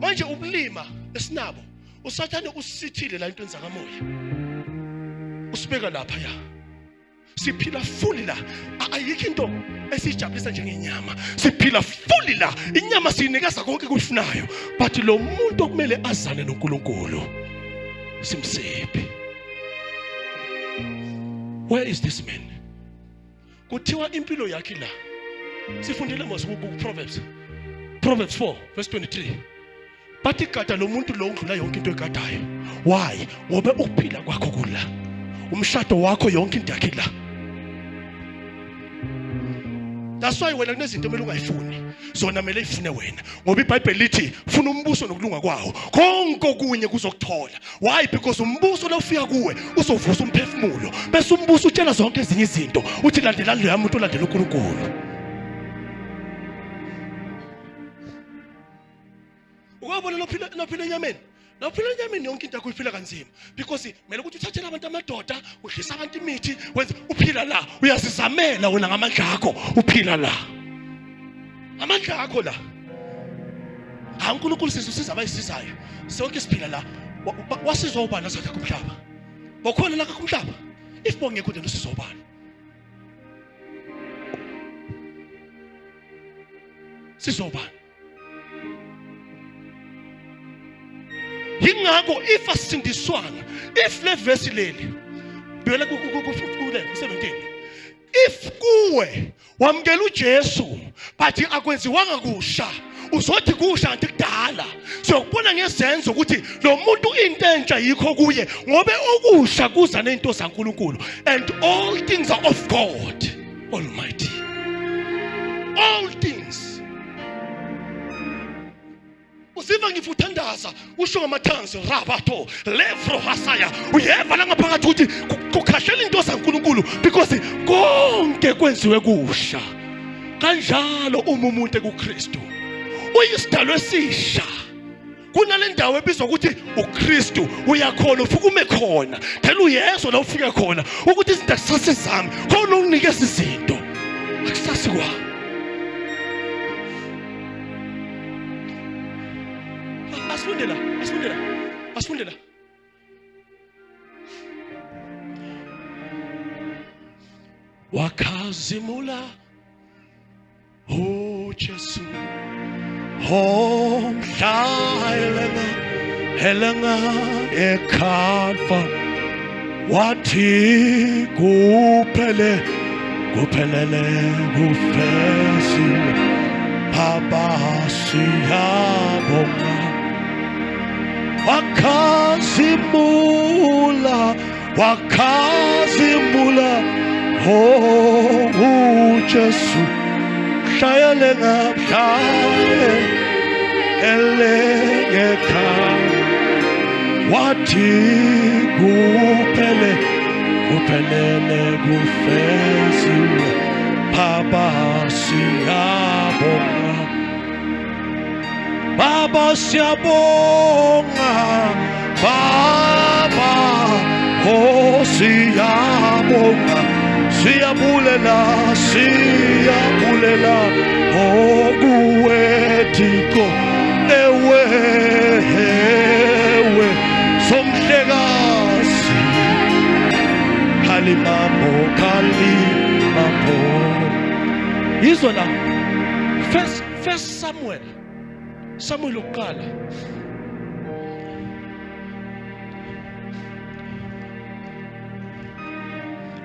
Manje ubulima esinabo, usathane usithile la into zakamoya, usibeka lapha ya. Siphila fully la. Ayikho into esijabulisa njengenyama. Siphila fully la. Inyama siyinikeza konke kufunayo, but lo muntu okumele azane noNkulunkulu simsephi. Where is this man? Kuthiwa impilo yakhe la. Sifundile mos ku Proverbs 4 verse 23. bathi gada lo muntu lo undlula yonke into egadayo. Why? Ngoba ukuphila kwakho kula. Umshado wakho yonke into yakhe la. That's why wena kunezinto kumele ungayifuni. Zona kumele ifune wena. Ngoba iBhayibheli lithi funa umbuso nokulunga kwawo. Konke okunye kuzokuthola. Why? Because umbuso lo ufika kuwe uzovusa umphefumulo. Bese umbuso utshela zonke ezinye izinto. Uthi landela lo yamuntu olandela uNkulunkulu. Ukubona nophila enyameni. Nophila enyameni yonke into yakho iphila kanzima. Because kumele ukuthi uthathele abantu amadoda, udlisa abantu imithi, wenze uphila la. Uyazizamela wena ngamandla akho, uphila la. Amandla akho la. uNkulunkulu siza abayisizayo. Sonke siphila la. Wasizwa ubani azakhe kumhlaba? Bokhona la kumhlaba. If bongekho into usizwa ubani? Sizwa ubani? Yingakho if asindiswana, if le verse leli buyela ku 17, if kuwe wamkela uJesu but akwenziwanga kusha, uzothi kusha kanti kudala, siyokubona ngezenzo ukuthi lo muntu into entsha yikho kuye ngobe okusha kuza nento zaNkulunkulu, and all things are of God Almighty. All things. Usiva ngifuthandaza usho ngamathanzi rabato levro hasaya uyeva la ngaphakathi ukuthi kukhashela into zaNkulunkulu because konke kwenziwe kusha. Kanjalo uma umuntu kuKristu uyisidalwe esisha. Kunale ndawo ebizwa ukuthi uKristu uyakhona ufike ume khona. Phela uYesu la ufike khona ukuthi izinto akusasizami khona unginikeza izinto akusasikwa. Asifundela. Wakazimula uJesu helanga eKalva wathi kuphelele kufesiwe Baba siyabonga. Wakazimula uJesu shayele elengeka wathi kuphelele kufesiwe Baba siyabonga. Baba siyabonga, Baba siyabonga, siyabulela okuwethiko ewe somhlekazi kalimambo yizwa la first Samuel uqala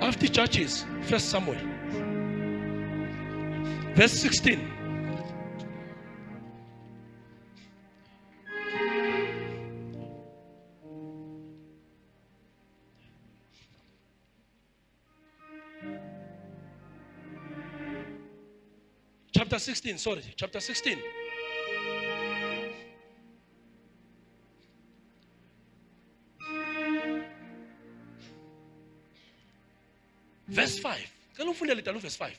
after Judges, 1 Samuel verse 16. Chapter 16. Verse 5. Can you find a little verse 5?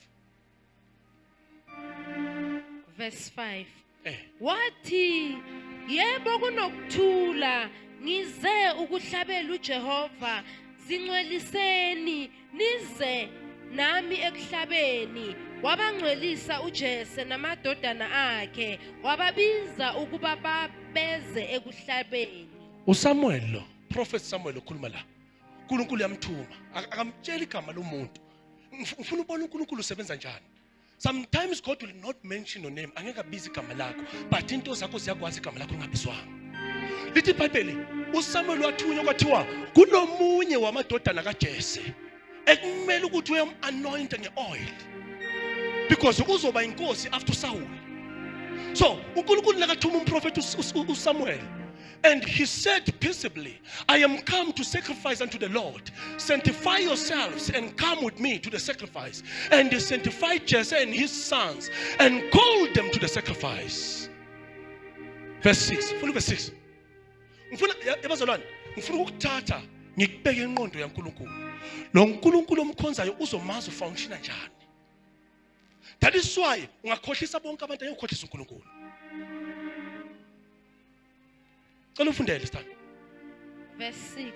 Verse 5. Wathi yebo kunokuthula ngize ukuhlabela uJehova zingcweliseni nize nami ekuhlabeni. Wabangcwelisa uJese namadodana akhe wababiza ukuba babeze ekuhlabeni. uSamuel lo prophet Samuel ukhuluma la. uNkulunkulu yamthuma akamtshela igama lomuntu. Ufuna ubona uNkulunkulu usebenza njani. Sometimes God will not mention your name, angeke abize igama lakho, but into zakho ziyakwazi igama lakho lingabizwanga. Lithi iBhayibheli uSamuel wathunywa kwathiwa kunomunye wamadodana kaJese ekumele ukuthi uyam-anoint nge-oil because uzoba inkosi after Saul. So uNkulunkulu nakathuma umprofeti uSamuel, and he said peaceably, I am come to sacrifice unto the Lord. Sanctify yourselves and come with me to the sacrifice. And they sanctified Jesse and his sons and called them to the sacrifice. Verse 6. Follow verse 6. Ngifuna ukuthatha ngikubeke ingqondo yaNkulunkulu. Lo nkulunkulu omkhonzayo uzomazi ufunction njani. That is why ungakhohlisa bonke abantu ayokhohlisa uNkulunkulu. Cela ufundele sithando. Verse 6.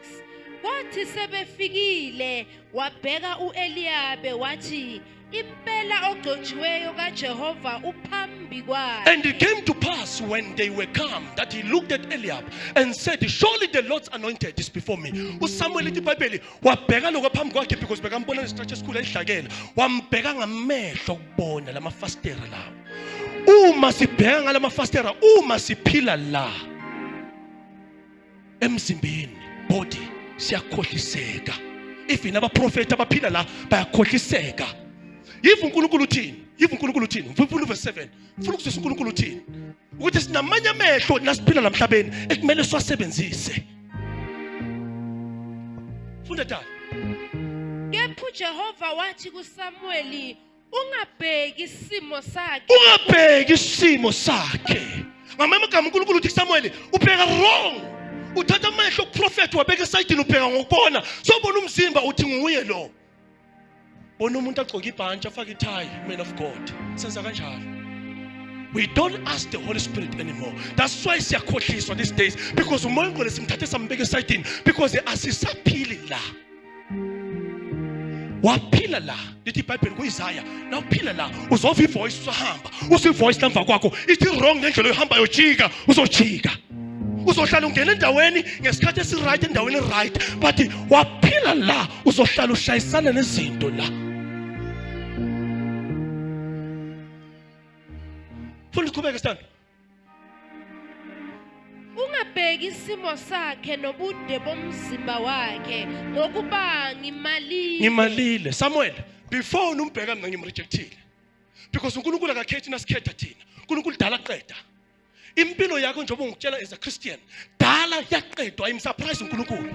Kwathi sebefikile wabheka uEliyabe wathi impela ogcotshiweyo kaJehova uphambi kwakhe. And it came to pass when they were come that he looked at Eliab and said, surely the Lord's anointed is before me. uSamuel ithi iBhayibheli wabheka lokho phambi kwakhe because bekambona istrategy esikhulu ehlakela. Wambheka ngamehlo ukubona lamafastera lawo. Uma sibheka ngalamafastera, uma siphila la emzimbeni body siyakhohliseka. Even abaprofeti abaphila la bayakhohliseka. Yivu uNkulunkulu uthini? Yivu uNkulunkulu uthini? Mfuna verse 7. Mfuna ukuzisa uNkulunkulu uthini? Ukuthi sinamanye amehlo nasiphila namhlabeni ekumele siwasebenzise. Funda tala. Kepha uJehova wathi kuSamueli ungabheki isimo sakhe. Ungabheki isimo sakhe. Ngamanye amagama uNkulunkulu uthi kuSamuel ubheka wrong. Uthatha amehlo kuprofeti wabeka esayidini ubheka ngokubona. Sobona umzimba uthi nguye lo. Bona umuntu agcoka ibhantshi afaka ithayi, man of God. Senza kanjalo. We don't ask the Holy Spirit anymore. That's why siyakhohliswa these days, because umoya ongcwele simthathe sambeka esayidini because asisaphili la. Waphila la. Lithi iBhayibheli kuIsaya, na uphila la uzova ivoice usahamba. Usivoice lamva kwakho ithi wrong ngendlela ohamba yojika, uzojika. Uzohlala ungena endaweni ngesikhathi esiright endaweni right, but waphila la uzohlala ushayisana nezinto la. Funa uqhubeka stand. Ungabheki isimo sakhe nobude bomzimba wakhe ngokuba ngimalile. Samuel, before unumbheka mina ngimrejectile. Because uNkulunkulu akakhethi nasikhetha thina. uNkulunkulu dala qeda. Impilo yakho njengoba ngikutshela as a Christian, dala yaqedwa. I'm surprised uNkulunkulu.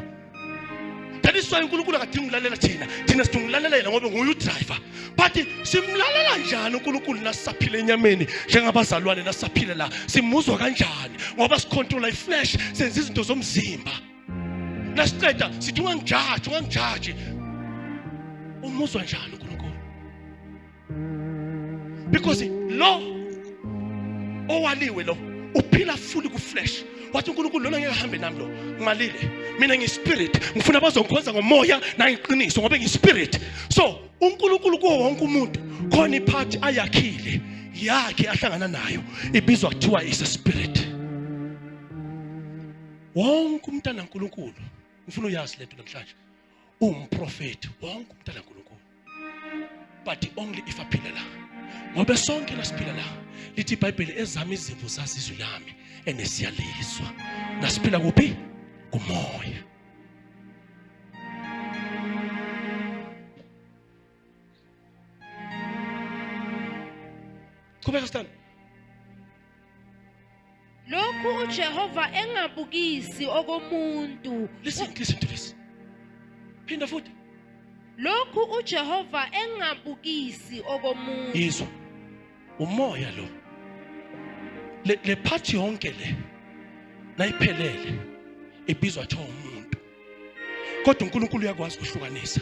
That is why uNkulunkulu akadingi ukulalela thina. Thina sidungulalela yena ngoba nguye udriver. But simlalela njani uNkulunkulu nasisaphila enyameni njengabazalwane nasisaphila la? Simuzwa kanjani? Ngoba sicontrol iflesh, senza izinto zomzimba. Nasiqeda sithi ungangijaji. Umuzwa njani uNkulunkulu? Because lo owaliwe lo uphila fully ku flesh. Wathi uNkulunkulu lona ngeke ahambe nami lo. Ngimalile. Mina ngispirit. Ngifuna abazongikhonza ngomoya na ngiqiniso ngoba ngispirit. So, uNkulunkulu kuwo wonke umuntu khona iphathi ayakhile yakhe ahlangana nayo ibizwa kuthiwa is a spirit. Wonke umntana kaNkulunkulu ngifuna uyazi lento namhlanje. Umprofeti wonke umntana kaNkulunkulu. But only if aphila la. Ngoba sonke lasiphila la. Lithi iBhayibheli ezami izimvu zazizwe lami enesiyalizwa. Nasiphila kuphi? Kumoya. Qhubeka stand. Lokhu uJehova engabukisi okomuntu. Listen to this. Phinda futhi. Lokhu uJehova engabukisi okomuntu. Yizwa. Umoya lo. Le phathi yonke le nayiphelele ibizwa kuthiwa umuntu. Kodwa uNkulunkulu uyakwazi ukuhlukanisa.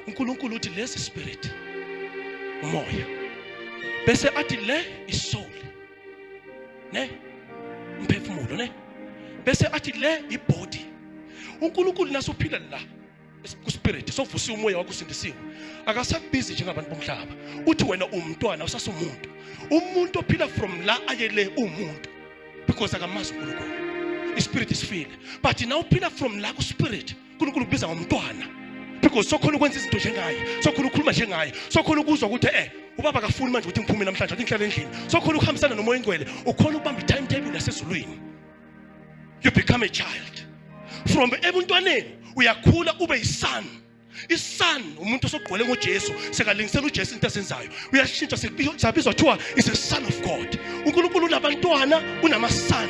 uNkulunkulu uthi lesi spirit umoya. Bese athi le is soul. Ne? Umphefumulo ne? Bese athi le ibody. uNkulunkulu nasuphila la ku spirit sovusa umoya wakho usindisiwe. Akasakubizi njengabantu bomhlaba. Uthi wena umntwana usasumuntu. Umuntu ophila from la ayele umuntu because akamazi uNkulunkulu. Spirit is filled. But now uphila from la ku spirit. uNkulunkulu ubiza ngomntwana. Because sokhona ukwenza izinto njengaye. Sokhona ukukhuluma njengaye. Sokhona ukuzwa ukuthi ubaba akafuni manje ukuthi ngiphume namhlanje athi ngihlale endlini. Sokhona ukuhambisana nomoya ongcwele. Ukhona ukubamba i-timetable nasezulwini. You become a child. From ebuntwaneni uyakhula ube yison. Isan umuntu osogqwele ngoJesu sekalingisela uJesu into asenzayo uyashintsha sekubizwa kuthiwa is a son of God. uNkulunkulu unabantwana unama-son.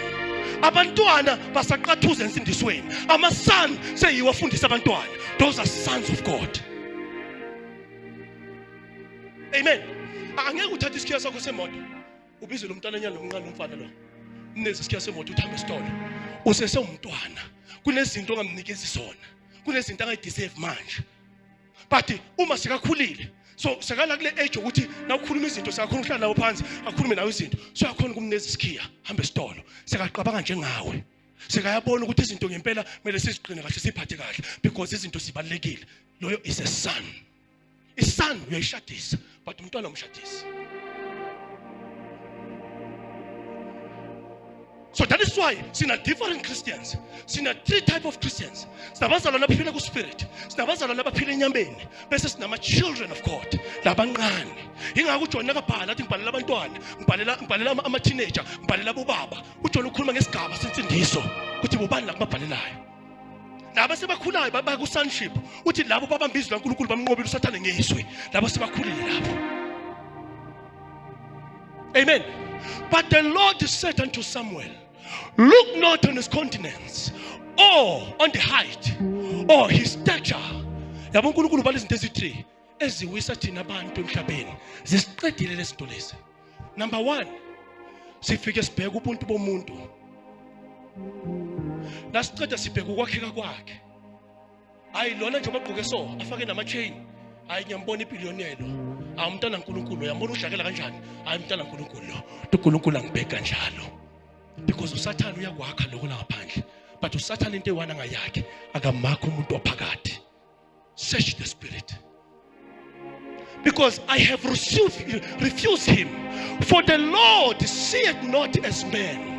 Abantwana basaqathuza ensindisweni. Ama-son seyiwo afundisa abantwana. Those are sons of God. Amen. Angeke uthathe isikhiya sakho semoto ubize lo mntwana nyana omncane umfana lo. Mnezi isikhiya semoto uthambe esitolo. Usesewumntwana. Kunezinto ongamnikezi zona. Kunezinto angayideserve manje. But uma sekakhulile so sekala kule age ukuthi na ukhuluma izinto sekakhona uhlala nawo phansi akhulume nawe izinto so yakhona ukumneza isikhiya hamba esitolo sekaqabanga njengawe sekayabona ukuthi izinto ngempela kumele siziqine kahle siphathe kahle because izinto sibalekile. Loyo is a son. Isan uyayishadisa but umntwana umshadisi. So that is why sina different Christians. Sina three type of Christians. Sinabazalwane abaphila ku spirit, sinabazalwane abaphila enyameni, bese sinama children of God, labanqane. Ingakho uJohn akabhala athi ngibhalela abantwana, ngibhalela ama teenager, ngibhalela abobaba. uJohn ukhuluma ngesigaba sensindiso ukuthi bobani lakubabhalelayo. Laba sebakhulayo baba ku sonship, uthi labo babamba izwi laNkulunkulu bamnqobile uSathane ngezwi, labo sebakhulile labo. Amen. But the Lord said unto Samuel, look not on his countenance, or on the height, or his stature. Yabo uNkulunkulu bale izinto ezi3 eziwisa thina abantu emhlabeni. Zisiqedile lezinto lezi. Number 1, sifike sibheke ubuntu bomuntu. Lasiqeda sibheke ukwakheka kwakhe. Hayi lona nje obagqoke so afake nama chain. Hayi ngiyambona ibillionelo. Umntana kaNkulunkulu uyambona udlakela kanjani? Hayi umntana kaNkulunkulu lo. uNkulunkulu angibheka njalo. Because uSathane uyakwakha lokho la ngaphandle. But uSathane into ewana ngayakhe akamakho umuntu ophakathi. Search the spirit. Because I have refused him. For the Lord seeth not as men.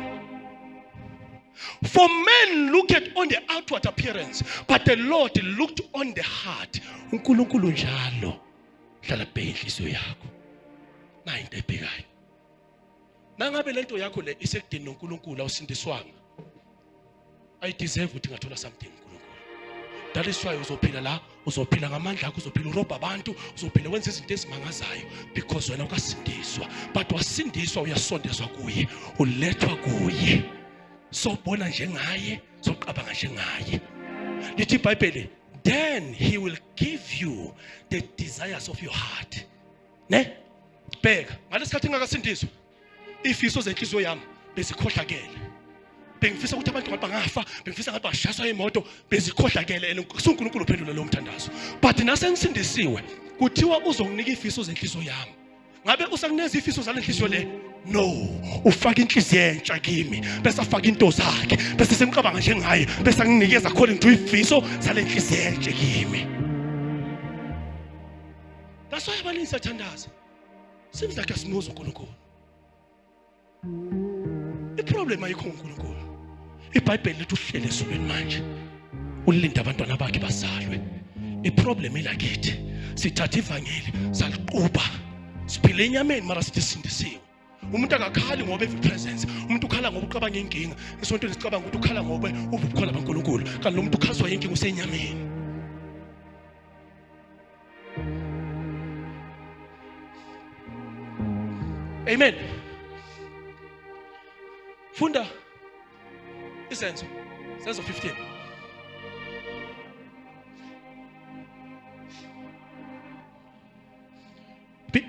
For men looked on the outward appearance, but the Lord looked on the heart. uNkulunkulu njalo hlala bheke inhliziyo yakho. Na into ebhekayo. Nangabe lento yakho le isekudeni noNkulunkulu awusindiswanga. I deserve ukuthi ngathola something uNkulunkulu. That is why uzophila la, uzophila ngamandla akho, uzophila urobha abantu, uzophila wenza izinto ezimangazayo because wena ukasindiswa. But wasindiswa uyasondezwa kuye, ulethwa kuye. Sobona njengaye, soqabanga njengaye. Lithi iBhayibheli, then he will give you the desires of your heart. Ne? Bheka, ngalesikhathi ngakasindiswa, ifiso zenhliziyo yami bezikhohlakele. Bengifisa ukuthi abantu bangafa, bengifisa ngathi bashayiswa imoto, bezikhohlakele and uNkulunkulu uphendula lo mthandazo. But nasengisindisiwe, kuthiwa uzonginika ifiso zenhliziyo yami. Ngabe usakuneza ifiso zale inhliziyo le? No, ufaka inhliziyo entsha kimi, bese afaka into zakhe, bese semqabanga njengaye, bese anginikeza according to ifiso zale inhliziyo entsha kimi. That's why abaningi siyathandaza. Seems like asimuzi uNkulunkulu. Iproblem ayikho uNkulunkulu. iBhayibheli lithi uhlele esulweni manje. Ulinda abantwana bakhe bazalwe. Iproblem ilakithi. Sithatha ivangeli, saliquba. Siphile enyameni mara sithi sindisiwe. Umuntu akakhali ngoba epresence, umuntu ukhala ngoba uqabanga inkinga. Isontweni sicabanga ukuthi ukhala ngoba ubukhona baNkulunkulu, kanti lo muntu ukhazwa inkinga usenyameni. Amen. Funda Izenzo 15.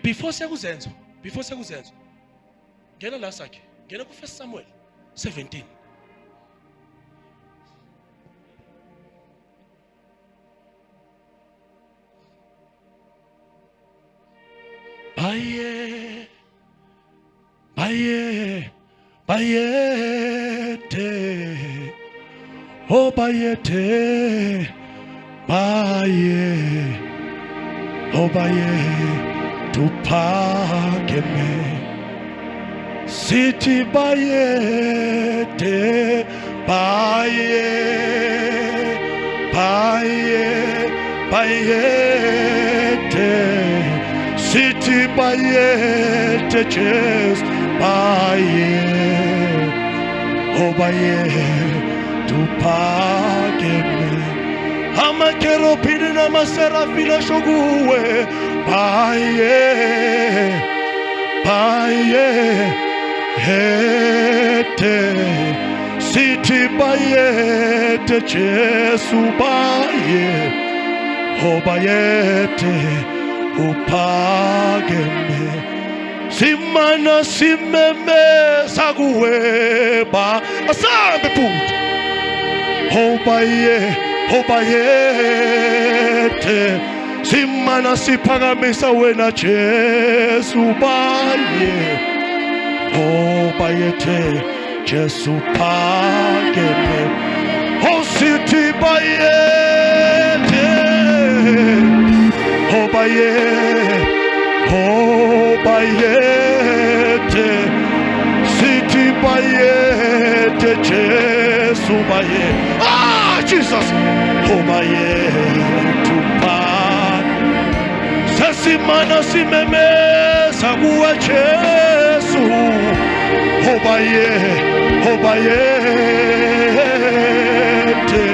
Before sekuzenzo, ngena la sakhe, ngena ku 1 Samuel 17. Bayete, oh bayete, oh tupakeme, siti bayete, bayete, siti bayete, just oh tupakeme, amakerobini Bona maserafile shokuwe baye hete sithi bayete Jesu baye bayete uphakeme simana simemeza kuwe ba asambe futhi bayete simana siphakamisa wena Jesu baye bayete Jesu phakeme sithi bayete bayete sithi bayete Jesu baye Jesus bayete sesimana simemeza kuwe Jesu bayete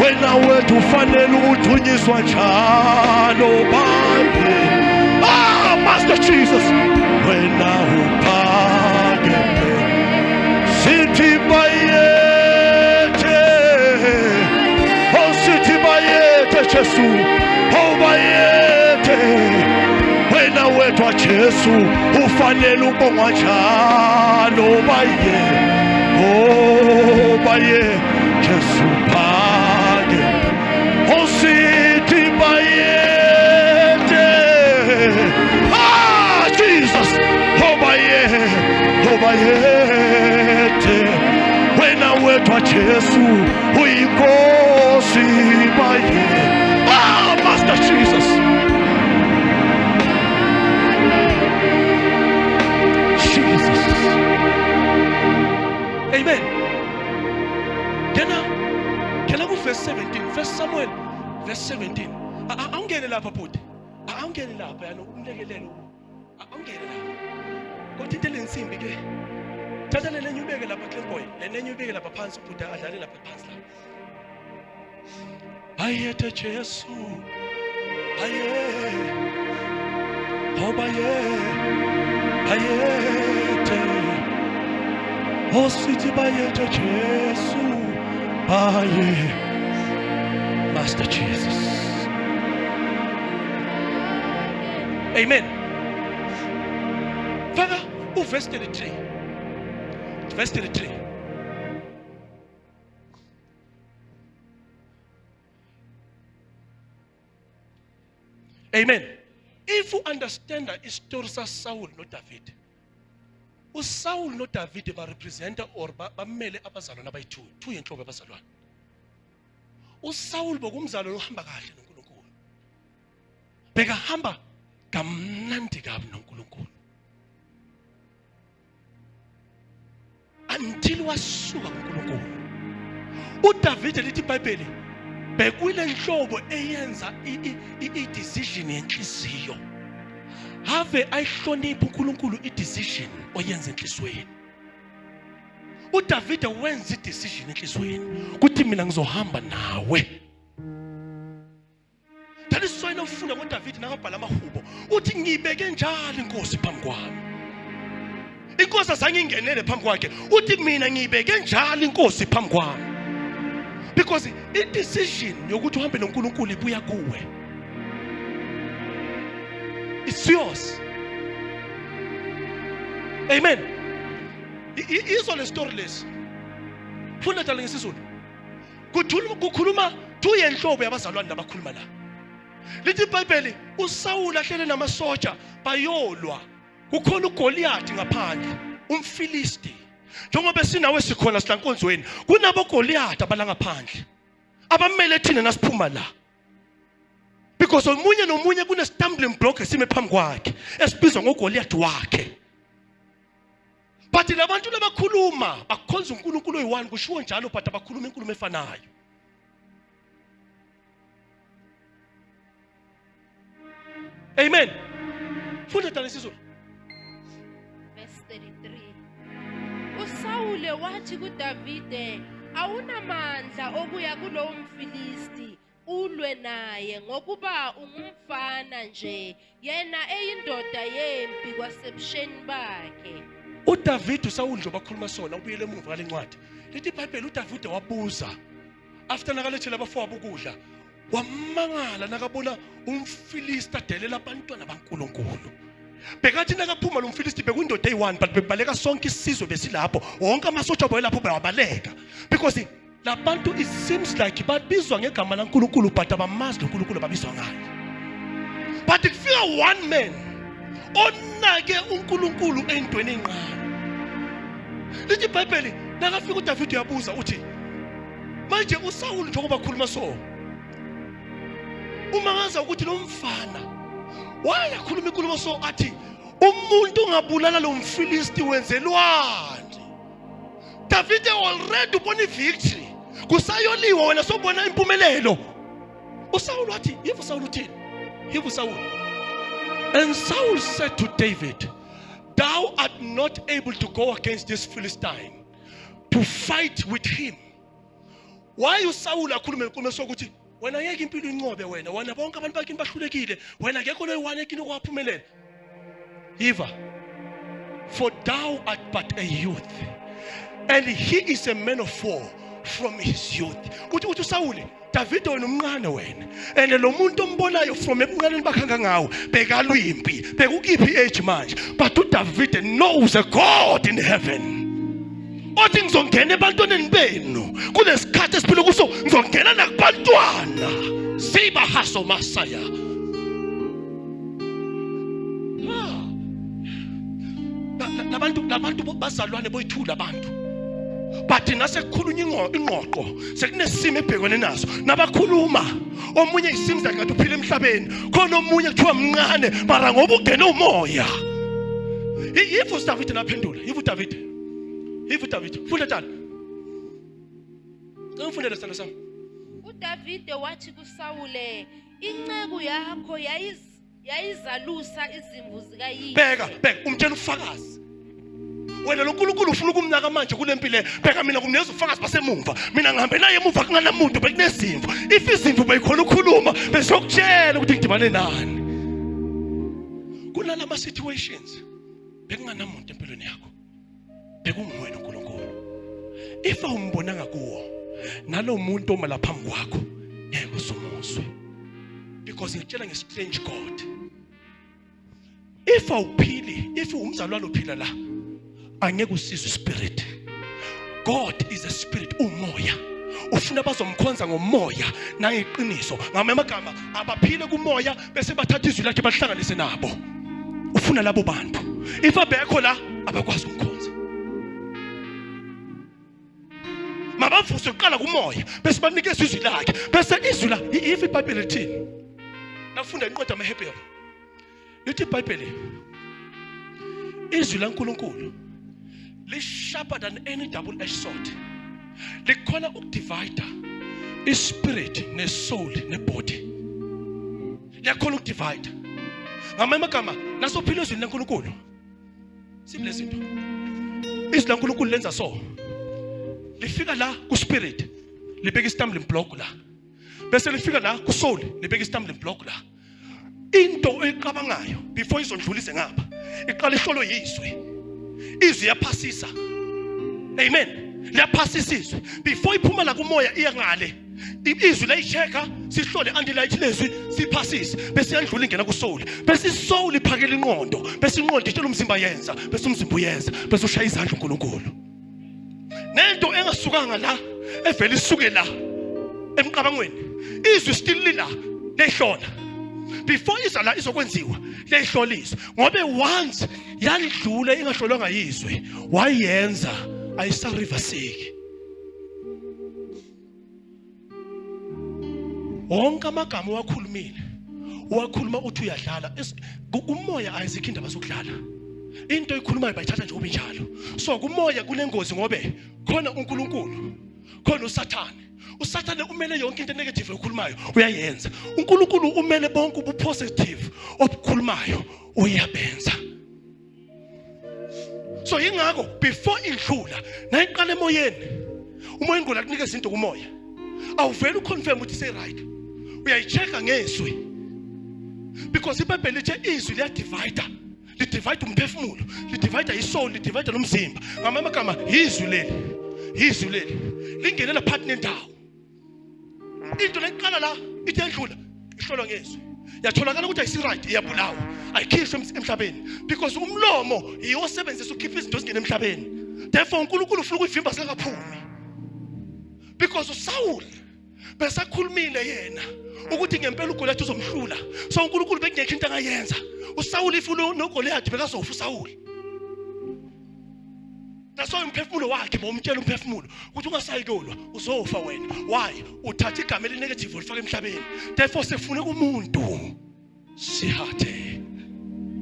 wena wethu fanele uthunyiswa njalo baye Master Jesus wena uphakeme sithi bayete sithi bayete Jesu bayete wena wethu Jesu ufanele ubongwa njalo baye baye Jesu phakeme sithi bayete Jesus bayete wena wethu Jesu uyinkosi baye Master Jesus Amen. Can I go verse 17? Verse Samuel, verse 17. I'm getting lapha put. I'm getting lapha yana umlekelelo. I'm getting lapha. Kodwa into lensimbi ke. Thatha le nenye ubeke lapha Clayboy. Le nenye ubeke lapha phansi putha adlale lapha phansi lapha. Bayete Jesu. Bayete. Sithi bayete Jesu baye Master Jesus. Amen. Father, verse 33. Verse 33. Amen. If you understand the story of Saul, not David. Saul no David representa or bamele abazalwana abayi-2 yenhlobo abazalwana. Saul bokumzalo ohamba kahle noNkulunkulu. Bekahamba kamnandi kabi noNkulunkulu. Until wasuka kuNkulunkulu. uDavid lithi iBhayibheli bekuyile nhlobo eyenza i-decision yenhliziyo. Have ayihlonipha uNkulunkulu i-decision oyenza enhlizweni. uDavid wenza i-decision enhlizweni ukuthi mina ngizohamba nawe. That is why nawufunda ngoDavid nakabhala amahubo uthi ngibeke njalo inkosi phambi kwami. Inkosi azange ingenele phambi kwakhe uthi mina ngibeke njalo inkosi phambi kwami. Because i-decision yokuthi uhambe noNkulunkulu ibuya kuwe. It's yours. Amen. Izo le story lesi. Funa dala ngesizulu. Kukhuluma 2 yenhlobo yabazalwane labakhuluma la. Lithi iBhayibheli uSawuli ahlele namasoja bayolwa. Kukhona uGoliath ngaphandle, umFilisti. Njengoba sinawe sikhona sihlankonzweni, kunabo Goliath abala ngaphandle. Abamele thina nasiphuma la. Because omunye nomunye kune stumbling block esime phambi kwakhe esibizwa ngoGoliath wakhe. But labantu labakhuluma bakhonza uNkulunkulu oyi-1 kushiwo njalo but abakhuluma inkulumo efanayo. Amen. Funda dala isizulu. Verse 33. uSawule wathi kuDavide awunamandla okuya kulowo mfilisti ulwe naye ngokuba ungumfana nje yena eyindoda yempi kwasebusheni bakhe. uDavid uSawuli nje bakhuluma sona ubuyele emuva ngale ncwadi. Lithi iBhayibheli uDavid wabuza after nakalethela abafowabo ukudla wamangala nakabona umFilisti adelela abantwana baNkulunkulu. Bekathi nakaphuma lo mFilisti bekundoda eyi1 but bebaleka sonke isizwe besilapho wonke amasotsha boyelapho bewabaleka because labantu it seems like babizwa ngegama laNkulunkulu but abamazi loNkulunkulu babizwa ngayo. But kufika one man onake uNkulunkulu entweni enqane. Lithi iBhayibheli nakafika uDavid uyabuza uthi manje uSawuli njengoba bakhuluma so uma ngaza ukuthi lo mfana wayakhuluma inkulumo so athi umuntu ungabulala lo mFilisti wenzelwani. David already ubona ivictory kusayoliwa wena sobona impumelelo. uSawuli wathi yivu Sawuli uthini yivu Sawuli. And Saul said to David, thou art not able to go against this Philistine to fight with him. Why you Saul akhulume inkulumo so ukuthi wena yeke impilo inqobe wena bonke abantu bakini bahlulekile wena akekho loyiwane ekini okwaphumelela. Yiva, for thou art but a youth and he is a man of war from his youth. Uthi uSawuli David wena umncane wena and lo muntu ombonayo from ebuncaneni bakhanga ngawo bekalwimpi bekukiphi age manje but uDavid knows a God in heaven. Othi ngizongena ebantwaneni benu kulesikhathi esiphila kuso ngizongena nakubantwana siba haso masaya. Labantu bazalwane boyithula abantu but nasekukhulunywa ingqoqo sekunesimo ebhekwane naso nabakhuluma omunye iseems like ngathi uphila emhlabeni khona omunye kuthiwa mncane mara ngoba ungena umoya. Yifu David naphendula yifu David funda tala ngifundele sithando sami. uDavide wathi kuSawule inceku yakho yayizalusa izimvu zikayise. Bheka umtshela ufakazi wena lo nkulunkulu ufuna ukumnaka manje kule mpilo. Bheka mina kumnikeza ufakazi basemumva mina ngihambe naye emuva kunganamuntu bekunezimvu if izimvu beyikhona ukukhuluma besokutshela ukuthi ngidibane nani. Kunalama situations bekunganamuntu empilweni yakho bekungwena uNkulunkulu. If awumbonanga kuwo nalo muntu oma lapha phambi kwakho ngeke usumuzwe because ngitshela nge-strange God. If awuphili if umzalwane uphila la angeke usizwe spirit. God is a spirit umoya ufuna bazomkhonza ngomoya nangeqiniso ngamagama abaphile kumoya bese bathatha izwi lakhe bahlanganise nabo. Ufuna labo bantu if abekho la abakwazi ukukhonza mabavuse uqala kumoya bese banikeza izwi lakhe bese izwi la if iBhayibheli lithini nafunda inqoda amaHebheru lithi iBhayibheli izwi laNkulunkulu li sharper than any double-edged sword. Likhona ukudivide ispirit nesoul nebody. Liyakhona ukudivide ngamagama nasophila izwi laNkulunkulu simple izinto. Izwi laNkulunkulu lenza so lifika la kuspirit libeka istumbling block la bese lifika la kusoul libeka istumbling block la. Into oyiqabangayo before izondlulise ngapha iqala ihlolo yizwi. Izwi yaphasisa. Amen. Liyaphasisa izwi before iphuma la kumoya iya ngale. Izwi la ichecka sihlole andilight lezwi siphasise bese yandlula ingena kusoul bese isoul iphakela inqondo bese inqondo itshela umzimba yenza bese umzimba uyenza bese ushaya izandla uNkulunkulu. Nento engasukanga la evela isuke la emqabangweni izwi still lila lehlola before izala izokwenziwa lehloliswa ngobe once yandlula ingahlolwanga yizwe wayenza ayisariversiki. Wonke amagama wakhuluma uthi uyadlala umoya ayizikho indaba zokudlala into ikhulumayo bayithatha nje ubinjalo. So kumoya kunengozi ngobe khona uNkulunkulu khona uSathane umele yonke into negative okhulumayo uyayenza. uNkulunkulu umele bonke ubupositive obukhulumayo uyabenza. So ingakho before indlula nayiqala emoyeni umoya ngona kunikeza into kumoya awuvela uconfirm ukuthi say right uyayicheka ngezwi. Because iBhayibheli lithi izwi liyadivide. Lidivide umphefumulo, lidivide isoul, lidivide nomzimba. Ngamanye amagama izwi leli lingenela phakathi nendawo. Into leqala la ithi endlula ihlolwa ngezwi. Yatholakala ukuthi ayisiright iyabulawa. Ayikhishwe emhlabeni because umlomo iyosebenzisa ukukhipha izinto ezingena emhlabeni. Therefore uNkulunkulu ufuna ukuvimba singakaphumi. Because uSaul besakhulumile yena ukuthi ngempela uGoliath uzomhlula. So uNkulunkulu bekungekho into angayenza. uSaul ifuna noGoliath bekazofa uSaul. Naso umphefumulo wakhe bomtshela umphefumulo ukuthi ungasayikolwa uzofa wena. Why? Uthatha igama elinegative ulifaka emhlabeni. Therefore sefune kumuntu sihathe.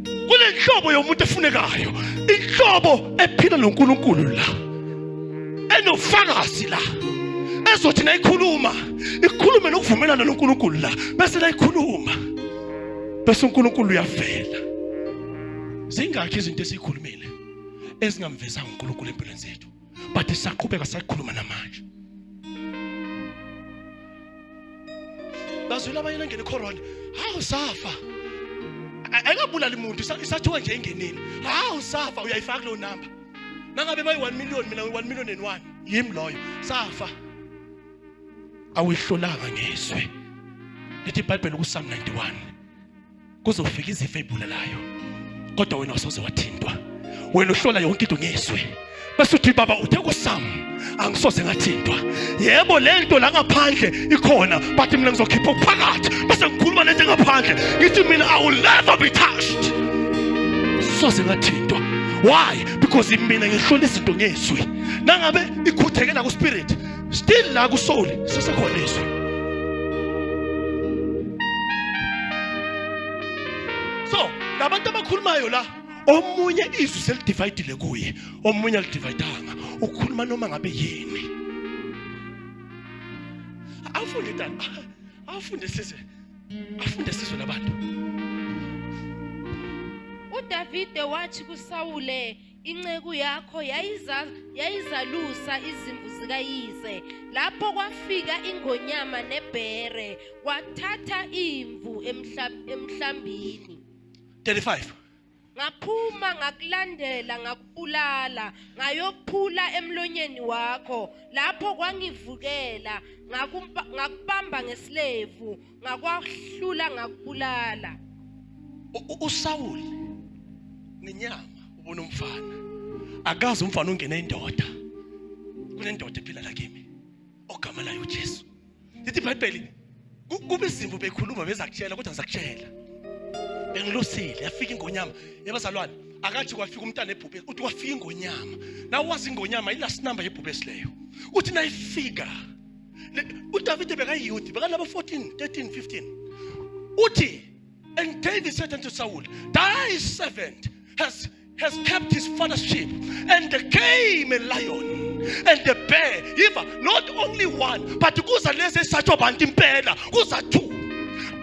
Kule nhlobo yomuntu efunekayo, inhlobo ephila noNkulunkulu la. Enofakazi la. Ezothi nayikhuluma, ikhulume nokuvumelana noNkulunkulu la. Bese nayikhuluma. Bese uNkulunkulu uyavela. Zingakho izinto esikhulumile ezingamvezanga uNkulunkulu empilweni zethu, but isaqhubeka sayikhuluma namanje. Bazwela abayena ngene corona, hawu safa. Ayikabulala umuntu, isathiwa nje engenini. Hawu safa uyayifaka lo number. Nangabe bayi 1 million mina 1,000,001 yimi loyo safa. Awihlolanga ngezwe. Lithi iBhayibheli kuPsalm 91. Kuzofika izifo ezibulalayo. Kodwa wena usoze wathintwa. Wena uhlola yonke into ngezwe. Bese uthi baba uthe kuSam angisoze ngathintwa. Yebo lento la ngaphandle ikhona but mina ngizokhipha ukuphakathi. Bese ngikhuluma lento ngaphandle. Ngithi mina I will never be touched. Soze ngathintwa. Why? Because mina ngihlola izinto ngezwe. Nangabe ikhuthekela ku spirit, still la ku soul sesekhona izwi. So, labantu abakhulumayo la omunye izwi selidivide kuye, omunye alidividanga. Ukhuluma noma ngabe yini. Afunde sizwe labantu. uDavide wathi kuSawule, inceku yakho yayizalusa izimvu zikayise. Lapho kwafika ingonyama nebhere, wathatha imvu emhlambini. 35. Ngaphuma ngakulandela ngakubulala, ngayophula emlonyeni wakho. Lapho kwangivukela, ngakubamba ngesilevu, ngakwahlula ngakubulala. uSaul nenyama ubona umfana. Akazi umfana ungena indoda. Kunendoda ephila la kimi. Ogama layo uJesu. Lithi iBhayibheli kube izimvu bekhuluma bezakutshela kodwa ngizakutshela. Bengilusile yafika ingonyama yabazalwane. Akathi kwafika umntana ebhubhesi uthi kwafika ingonyama. Nawe wazi ingonyama ilast number yebhubhesi leyo. Uthi nayifika uDavide bekayiyouth bekalabo 14, 13, 15. Uthi and David said unto Saul, thy servant has kept his father's sheep, and there came a lion and a bear, even not only one, but kuza lezi such a bantu impela, kuza two.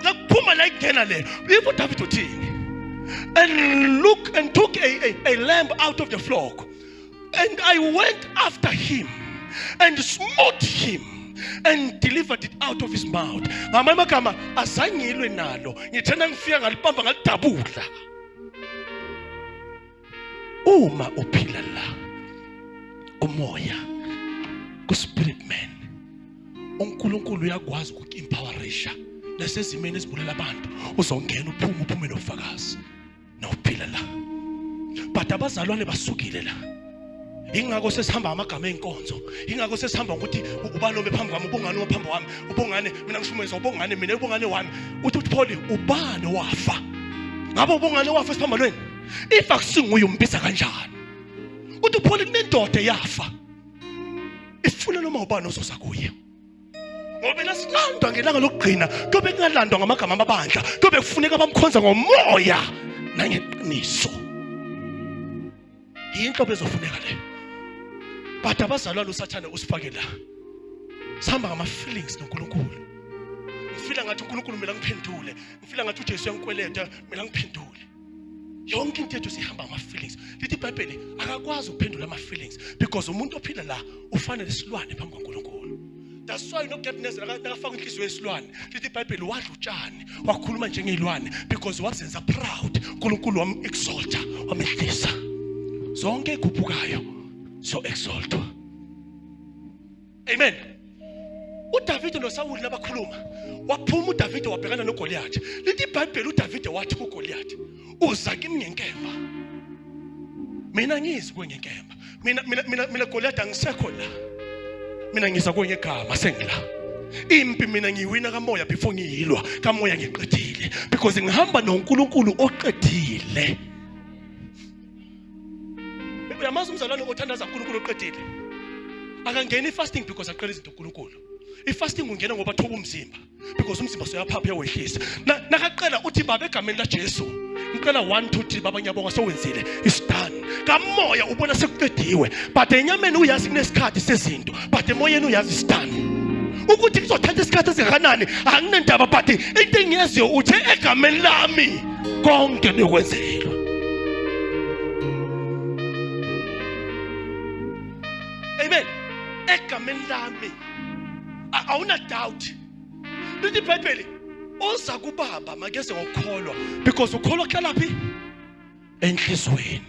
Laphuma la igena le. Even David uthini? And look and took a lamb out of the flock, and I went after him and smote him and delivered it out of his mouth. Ngamanye amagama azangilwe nalo. Ngithena ngifika ngalibamba ngalidabula. Uma uphila la umoya ku spirit man, uNkulunkulu uyakwazi ukuempowerisha nasezimeni ezibulela abantu. Uzongena uphume nofakazi nawuphila la. But abazalwane basukile la. Ingakho sesihamba amagama enkonzo. Ingakho sesihamba ukuthi ubani ome phambi kwami, ubungane ophambi kwami, ubungane mina ngishumeza, ubungane mina, ubungane wami. Uthi Paul ubani wafa? Ngabe ubungane wafa esiphambanweni? If akusinguye umbisa kanjani? Uthi Paul kunendoda yafa. Ifuna noma ubani ozoza kuye. Ngoba nasilandwa ngelanga lokugcina, tobe kungalandwa ngamagama amabandla, tobe kufuneka bamkhonza ngomoya nangeqiniso. Yinto bezofuneka le. But abazalwane usathane usifake la. Sihamba ngama feelings noNkulunkulu. Ngifila ngathi uNkulunkulu mina ngiphendule, ngifila ngathi uJesu uyangikweleta mina ngiphendule. Yonke into yethu sihamba ngama feelings. Lithi iBhayibheli akakwazi ukuphendula ama feelings because umuntu ophila la ufana nesilwane phambi kwaNkulunkulu. That's why Nebuchadnezzar nakafaka inhliziyo yesilwane. Lithi iBhayibheli wadla utshani, wakhuluma njengezilwane because wazenza proud. uNkulunkulu wam-exalta, wamehlisa. Zonke ekhuphukayo so exaltwa. Amen. uDavide noSawuli nabakhuluma, waphuma uDavide wabhekana noGoliath. Lithi iBhayibheli uDavide wathi kuGoliath, uza kimi ngenkemba. Mina ngizi kuwe ngenkemba. Mina Goliath angisekho la. Mina ngiza kuwe ngegama sengila. Impi mina ngiwina kamoya before ngiyilwa, kamoya ngiqedile because ngihamba noNkulunkulu oqedile. Uyamazi umzalwane othandaza uNkulunkulu oqedile. Akangeni fasting because aqela izinto uNkulunkulu. Ifasting ungena ngoba thoba umzimba because umzimba soyaphapha yawehlisa. Nakaqela uthi baba egameni laJesu. Ngicela 1 2 3 baba ngiyabonga sowenzile. It's done. Kamoya ubona sekuqediwe. But enyameni uyazi kunesikhathi sezinto. But emoyeni uyazi it's done. Ukuthi kuzothatha isikhathi esingakanani anginendaba but into engiyaziyo uthi egameni lami konke lokwenzelwa. Amen. Egameni lami awuna doubt. Lithi iBhayibheli oza kubaba makeze ngokukholwa because ukholwa khlala phi enhlizweni.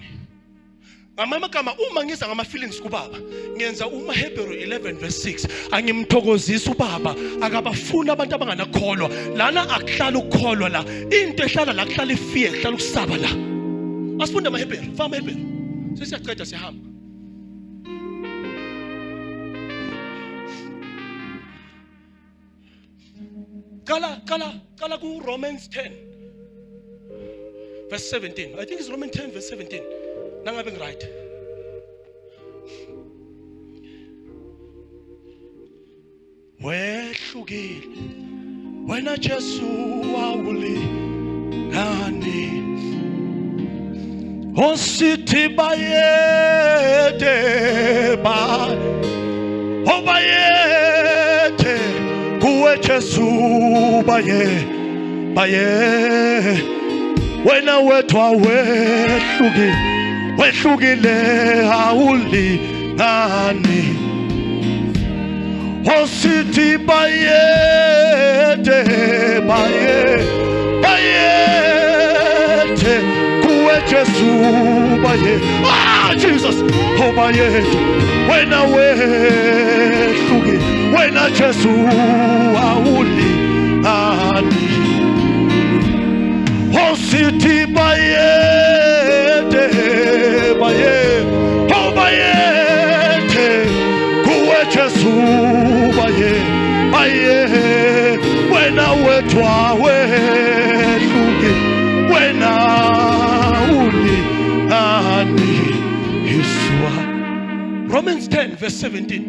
Ngamagama uma ngiza ngama feelings kubaba ngenza uMahebheru 11 verse 6 angimthokozisa ubaba akabafuna abantu abanganakholwa lana akuhlala ukukholwa la into ehlala la kuhlala ifear kuhlala ukusaba la. Asifunda aMahebheru fa aMahebheru sesiyaqeda sihamba. Kala ku Romans 10 verse 17. I think it's Romans 10 verse 17. Nangabe right. Wehlukile wena Jesu awulingani osithi bayede ba obayede kuwe Jesu baye wena wethwa wehlukile awulingani osithi bayede kuwe Jesu baye Jesus obayede wena wehlukile wena Jesu awulingani osithi bayede kuwe Jesu baye wena wethwa wehlukile wena ulingani Yesua. Romans 10 verse 17.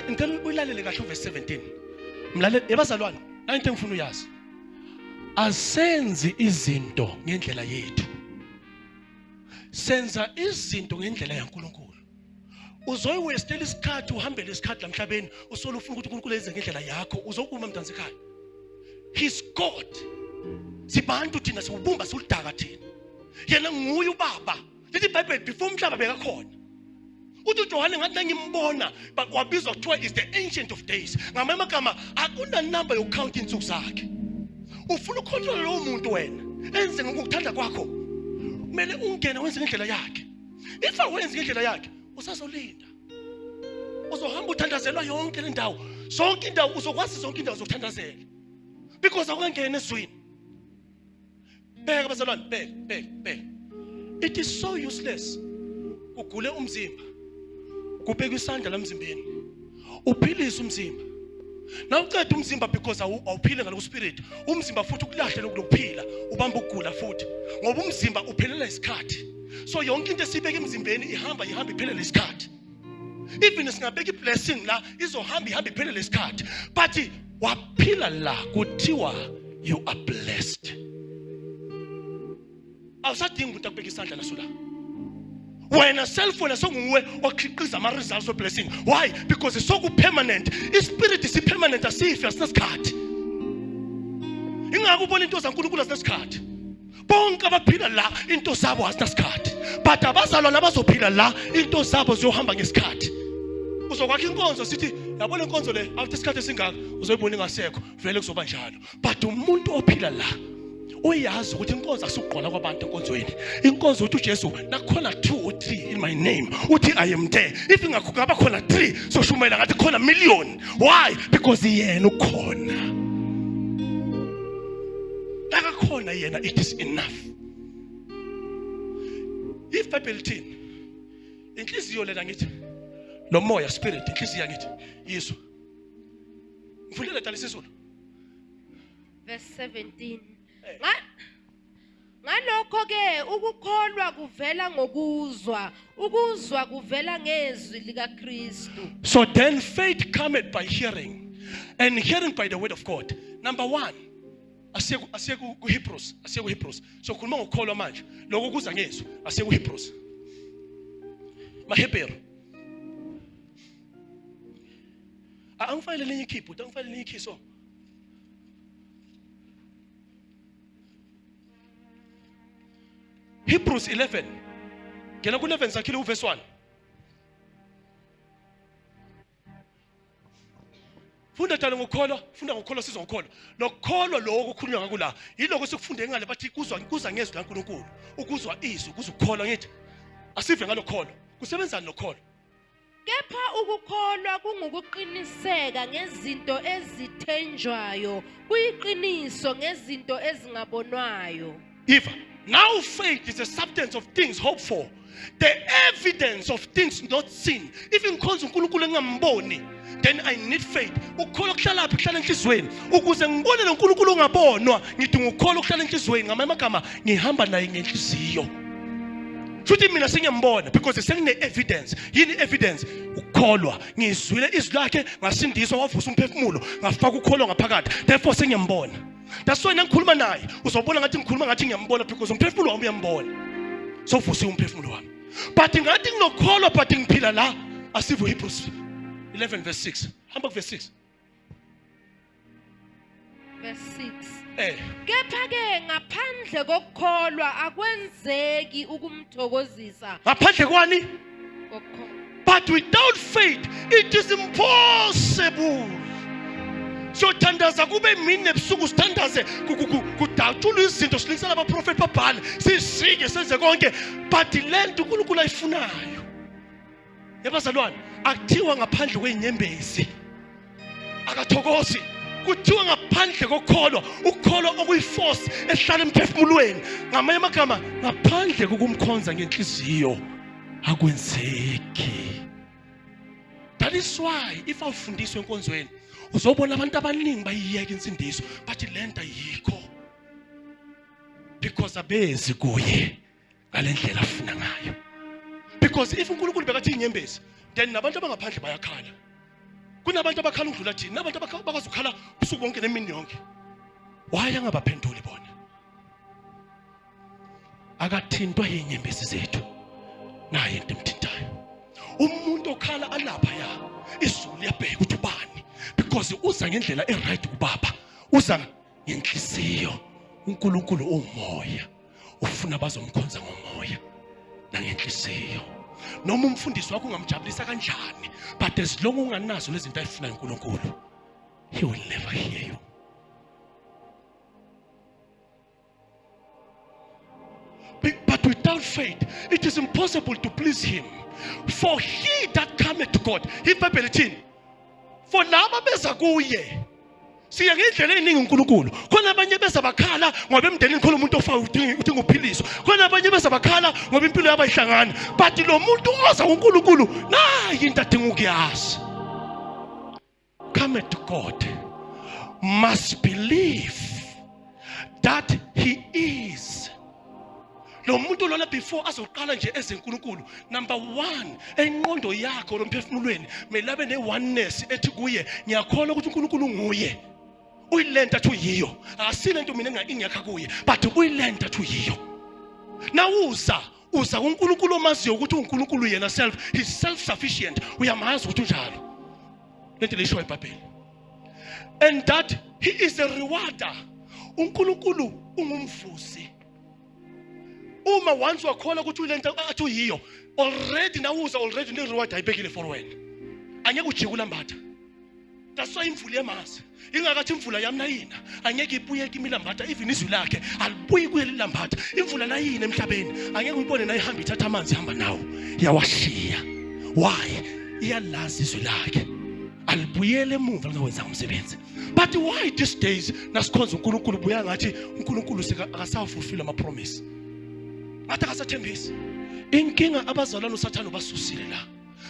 Ngicela uyilalele kahle verse 17. Mlaleli yabazalwane, into engifuna uyazi. Asenzi izinto ngendlela yethu. Senza izinto ngendlela yaNkulunkulu. Uzoyiwestela isikhathi uhambele isikhathi la emhlabeni usolo ufuna ukuthi uNkulunkulu enze ngendlela yakho uzokuma mntanzi ekhaya. He's God. Sibantu thina siubumba siudaka thina. Yena nguye ubaba. Lithi iBhayibheli before umhlaba bekakhona. Uthi uJohane ngathi ngimbona wabizwa kuthiwa is the ancient of days. Ngamagama akuna number yokucount insuku zakhe. Ufuna ukucontrol lo muntu wena enze ngokuthanda kwakho. Kumele ungene wenze ngendlela yakhe. If awenze ngendlela yakhe usazolinda. Uzohamba uthandazelwa yonke le ndawo. Zonke indawo uzokwazi zonke indawo zokuthandazela. Because awungena ezweni. Bheka bazalwane, bheka. It is so useless. Ugule umzimba. Kubeka isandla lamzimbeni. Uphilisa umzimba. Na uqeda umzimba because awuphile ngalo spirit. Umzimba futhi ukulahle lokuphila, ubamba ukugula futhi. Ngoba umzimba uphelela isikhathi. So yonke into esibeka emzimbeni ihamba iphelela isikhathi. Even singabeka iblessing la izohamba iphelela isikhathi. But waphila la kuthiwa you are blessed. Awusadingi ukuthi akubeka isandla la sola. When a cell phone is somewhere or click ama results of blessing. Why? Because it's so permanent. His spirit is permanent as if it's not cut. ingakho ubona into zaNkulunkulu azinesikhathi bonke abaphila la into zabo azinasikhathi but abazalwana abazophila la into zabo ziyohamba ngesikhathi uzokwakha inkonzo sithi yabona inkonzo le after isikhathi esingaka uzoyibona ingasekho vele kuzoba njalo but umuntu ophila la uyazi ukuthi inkonzo asukugqola kwabantu enkonzweni inkonzo uthi uJesu nakukhona 2 or 3 in my name uthi I am there if ingakungaba khona 3 so shumela ngathi khona million why because yena ukhona akakhona yena it is enough if Bible thini inhliziyo lena ngithi lo moya spirit inhliziyo ngithi yiso ngifundele dala isizulu verse 17 ngalokho ke ukukholwa kuvela ngokuzwa ukuzwa kuvela ngezwi lika Kristu so then faith cometh by hearing and hearing by the word of God number 1 asiye ku Hebrews so khuluma ngokukholwa manje lokho kuza ngezwi asiye ku Hebrews maHebrew angifayile lenye keyboard angifayile lenye key so Hebrews 11 ngena ku 11 sakhile uverse 1 funda tala ngokholwa funda ngokholwa sizo ngokholwa lokholwa lokho kukhulunywa ngako la yiloko sikufunde ngale bathi kuza ngezwi laNkulunkulu ukuzwa izwi ukuzukholwa ngithi asive ngalokholwa kusebenzani lokholwa kepha ukukholwa kungukuqiniseka ngezinto ezithenjwayo kuyiqiniso ngezinto ezingabonwayo Eva now faith is the substance of things hoped for the evidence of things not seen if inkonzo uNkulunkulu engamboni then I need faith ukholwa kuhlala phi kuhlala enhlizweni ukuze ngibone lo uNkulunkulu ongabonwa ngidinga ukholwa kuhlala enhlizweni ngamanye amagama ngihamba naye ngenhliziyo futhi mina sengiyambona because sengine evidence yini evidence ukholwa ngizwile izwi lakhe ngasindiswa wavusa umphefumulo ngafaka ukholwa ngaphakathi therefore sengiyambona that's why ngikhuluma naye uzobona ngathi ngikhuluma ngathi ngiyambona because umphefumulo wami uyambona so vusa umphefumulo wami but ngathi nginokholwa but ngiphila la asivu Hebrews 11 verse 6 hamba ku verse 6 verse 6 kepha ke ngaphandle kokukholwa akwenzeki ukumthokozisa ngaphandle kwani kokukholwa but without faith it is impossible so thandaza kube mini nebusuku sithandaze kudatshula izinto silingisela abaprofeti babhale sisike senze konke but lento uNkulunkulu ayifunayo yabazalwane akuthiwa ngaphandle kwenyembezi akathokozi kuthiwa ngaphandle kokholwa ukholwa okuyiforce ehlala emphefumulweni ngamanye amagama ngaphandle kokumkhonza ngenhliziyo akwenzeki that is why if awufundiswe enkonzweni uzobona abantu abaningi bayiyeka insindiso bathi lento ayikho because abezi kuye ngalendlela afuna ngayo because if uNkulunkulu bekathi inyembezi then nabantu abangaphandle bayakhala kunabantu abakhala udlula thina nabantu abakazukhala usuku bonke nemini yonke why angabaphenduli bona akathintwa yinyembezi zethu naye into emthintayo umuntu okhala alapha ya izulu liyabheka ukuthi ubani because uza ngendlela eright kubaba uza ngenhliziyo uNkulunkulu umoya ufuna bazomkhonza ngomoya nangenhliziyo noma umfundisi wakho ungamjabulisa kanjani but as long unganazo lezi zinto ayifuna uNkulunkulu he will never hear you but without faith it is impossible to please him for he that cometh to God iBhayibheli thini for laba beza kuye siya ngendlela eningi uNkulunkulu khona abanye beza bakhala ngoba emndenini khona umuntu ofa udinga uphiliso khona abanye beza bakhala ngoba impilo yabo ayihlangani but lo muntu oza uNkulunkulu nayi into adinga ukuyazi come to God must believe that he is lo muntu lona before azoqala nje ezenkulunkulu number 1 enqondo yakho lomphefumulweni melabe ne-oneness ethi kuye ngiyakholwa ukuthi uNkulunkulu nguye uyilenta thu yiyo asile into mina engingakha kuye but uyilenta thu yiyo nawuza uNkulunkulu omaziyo ukuthi uNkulunkulu yena he is self sufficient uyamazi ukuthi unjalo lento lesho eBhayibheli and that he is a rewarder uNkulunkulu ungumvusi. Uma once wakholwa ukuthi ulento athi uyiyo, already nawuza already ne reward ayibekile for wena. Angeke ujike ulambatha. That's why imvula yemazi. Ingakathi imvula yami nayina, angeke ibuye kimilambatha even izwi lakhe alibuyi kuye lilambatha. Imvula nayina emhlabeni, angeke uyibone na ihamba ithatha amanzi ihamba nawo. Yawashiya. Why? Iyalazi izwi lakhe. Alibuyele emuva ngawenza umsebenzi. But why these days nasikhonza uNkulunkulu buya ngathi uNkulunkulu akasafulfill ama promise. Ngathi akasathembisi. Inkinga abazalwana uSathane basusile la.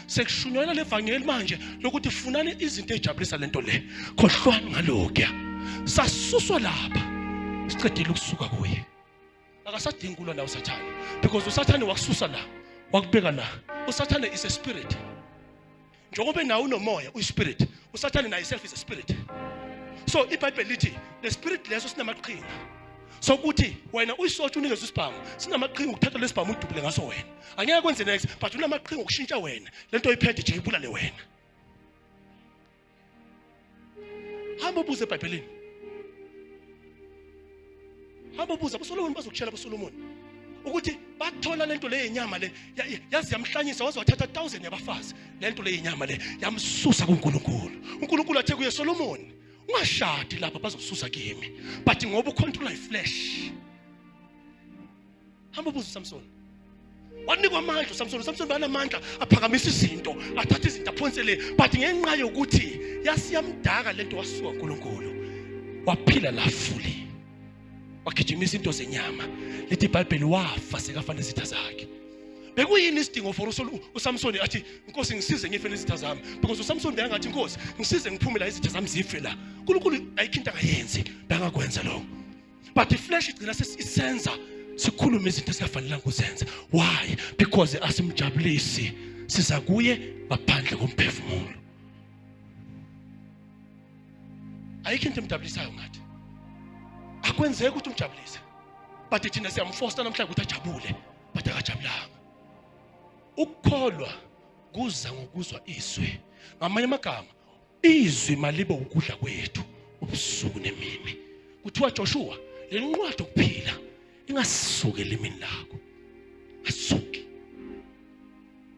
Sekushunywa levangeli manje lokuthi funani izinto ezijabulisa lento le. Khohlwani ngalokho. Sasuswa lapha. Sicedile ukusuka kuye. Akasadingi kulwa nawo uSathane because uSathane wakususa la, wakubeka la. uSathane is a spirit. Njengoba nawo unomoya uyispirit, uSathane naye self is a spirit. So iBhayibheli lithi the spirit leso sinamaqhinga. So ukuthi wena uyisotsha unikeze isibhamu, sinamaqhinga ukuthatha lesibhamu udubule ngaso wena. Angeke kwenze next but unamaqhinga ukushintsha wena. Lento oyiphethe nje ibulale wena. Hamba ubuze eBhayibhelini. Hamba ubuze abaSolomon bazokutshela abaSolomon ukuthi bathola lento le yenyama le yazi yamhlanyisa waze wathatha 1000 yabafazi. Lento le yenyama le yamsusa kuNkulunkulu. uNkulunkulu athe kuye Solomon, ungashadi lapha bazokususa kimi but ngoba ucontrol iflesh. Hamba ubuze uSamson. Wanikwa amandla uSamson. uSamson banamandla aphakamisa izinto, athatha izinto aphonsele but ngenxa yokuthi yasiyamdaka lento wasuka kuNkulunkulu. Waphila la fully. Wakijimisa into zenyama. Lithi iBhayibheli wafa sekafana izitha zakhe. Bekuyini isidingo for uSamson athi Nkosi ngisize ngife nezitha zami because uSamson beyangathi Nkosi ngisize ngiphume la izitha zami zife la. uNkulunkulu ayikho akayenzi bengakwenza lokho. But iflesh igcina sesisenza sikhuluma izinto esingafanelanga ukuzenza. Why? Because asimjabulisi siza kuye ngaphandle komphefumulo. Ayikho into emjabulisayo ngathi. Akwenzeke ukuthi umjabulise. But thina siyamforce namhlanje ukuthi ajabule, but akajabulanga. Ukukholwa kuza ngokuzwa izwi. Ngamanye amagama, izwi malibe ukudla kwethu ubusuku nemini. Kuthiwa Joshua, le ncwadi ukuphila ingasuke elimini lakho. Asuke.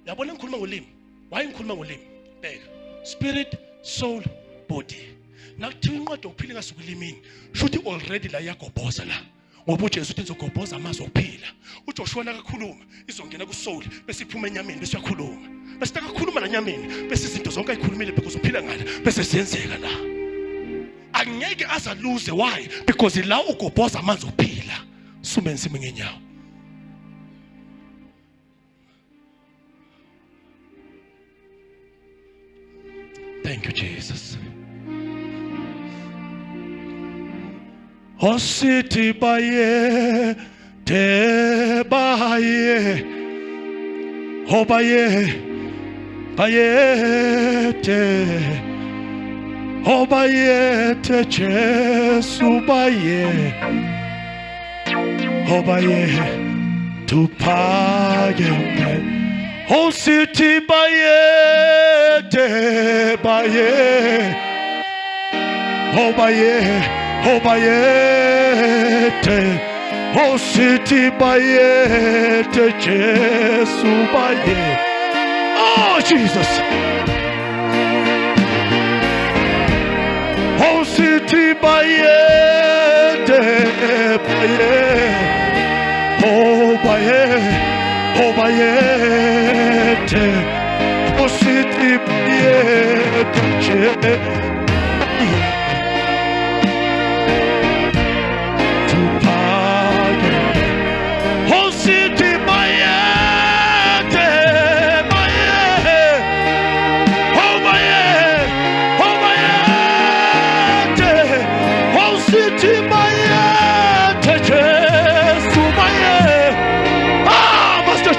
Yabona ngikhuluma ngolimi. Why ngikhuluma ngolimi? Bheka. Spirit, soul, body. Nakuthiwa incwadi ukuphila ingasuke elimini, shuthi already la iyagobhoza la. Ngoba uJesu uthi izogobhoza amazwi okuphila. uJoshua nakakhuluma izongena kusoul bese iphuma enyameni bese uyakhuluma. Bese nakakhuluma lanyameni bese izinto zonke ayikhulumile because uphila ngala bese siyenzeka la. Angeke azaluze. Why? Because la ugobhoza amanzi okuphila. Sume nsimi ngenyawo. Thank you Jesus. Ositi baye te baye ho baye te ho baye te Jesu baye ho baye tu paye Ositi baye te baye ho baye Obayete, O city bayete, Jesu baye. Oh Jesus. O city bayete, baye. O bayete, O city bayete, Jesu.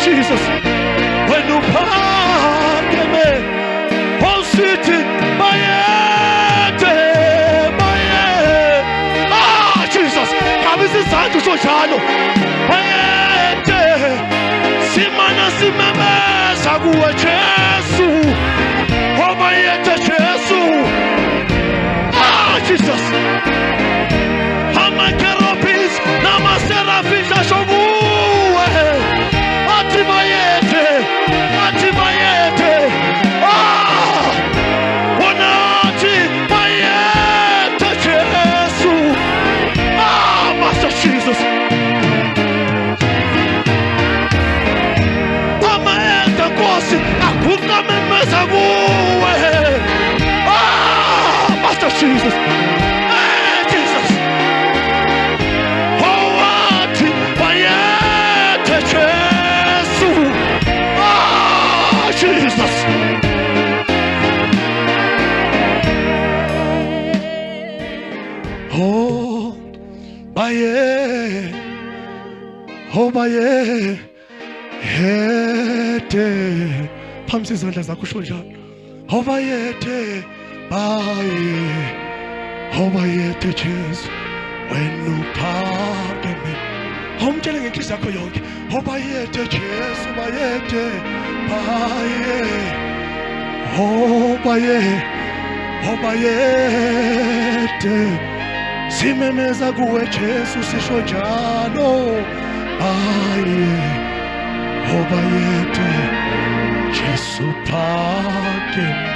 Jesus, when you pardon me, oh city, Jesus, come is inside to so chano. Simana simama saguwa Jesu, oh Jesu, Jesus, Jesus. Hey, Jesus. Oh, what? Bayete Jesu. Ah, Jesus. Oh, baye. Oh, baye. Hete. Phamisa izandla zakho usho njalo. Oh, bayete. Baye. Oh, bayete Jesu. Wena uphakeme. Awumtshele ngenhliziyo yakho yonke. Oh, bayete Jesu, bayete. Baye. Oh, baye. Oh, bayete. Simemeza kuwe Jesu sisho njalo. Baye. Oh, bayete. Jesu phakeme.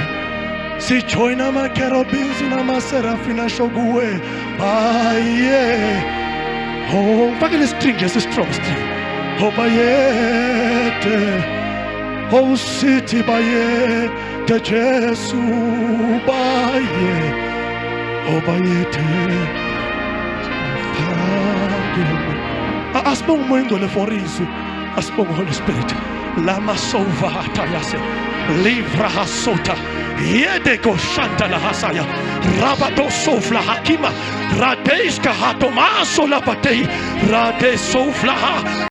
Sijoin ama-cherubins nama-seraphim asho kuwe. Baye. Oh, mfake le string nje si-strong string. Oh, bayete. Oh, sithi bayete Jesu. Baye. Oh, bayete. Phakeme. Asibonge umoya ingcwele for izwi. Asibonge Holy Spirit. Lama sovata yase. Livra hasota. Yedeko shanta la hasaya. Rabato sofla hakima. Radeska hatomaso la patei. Rade sofla ha.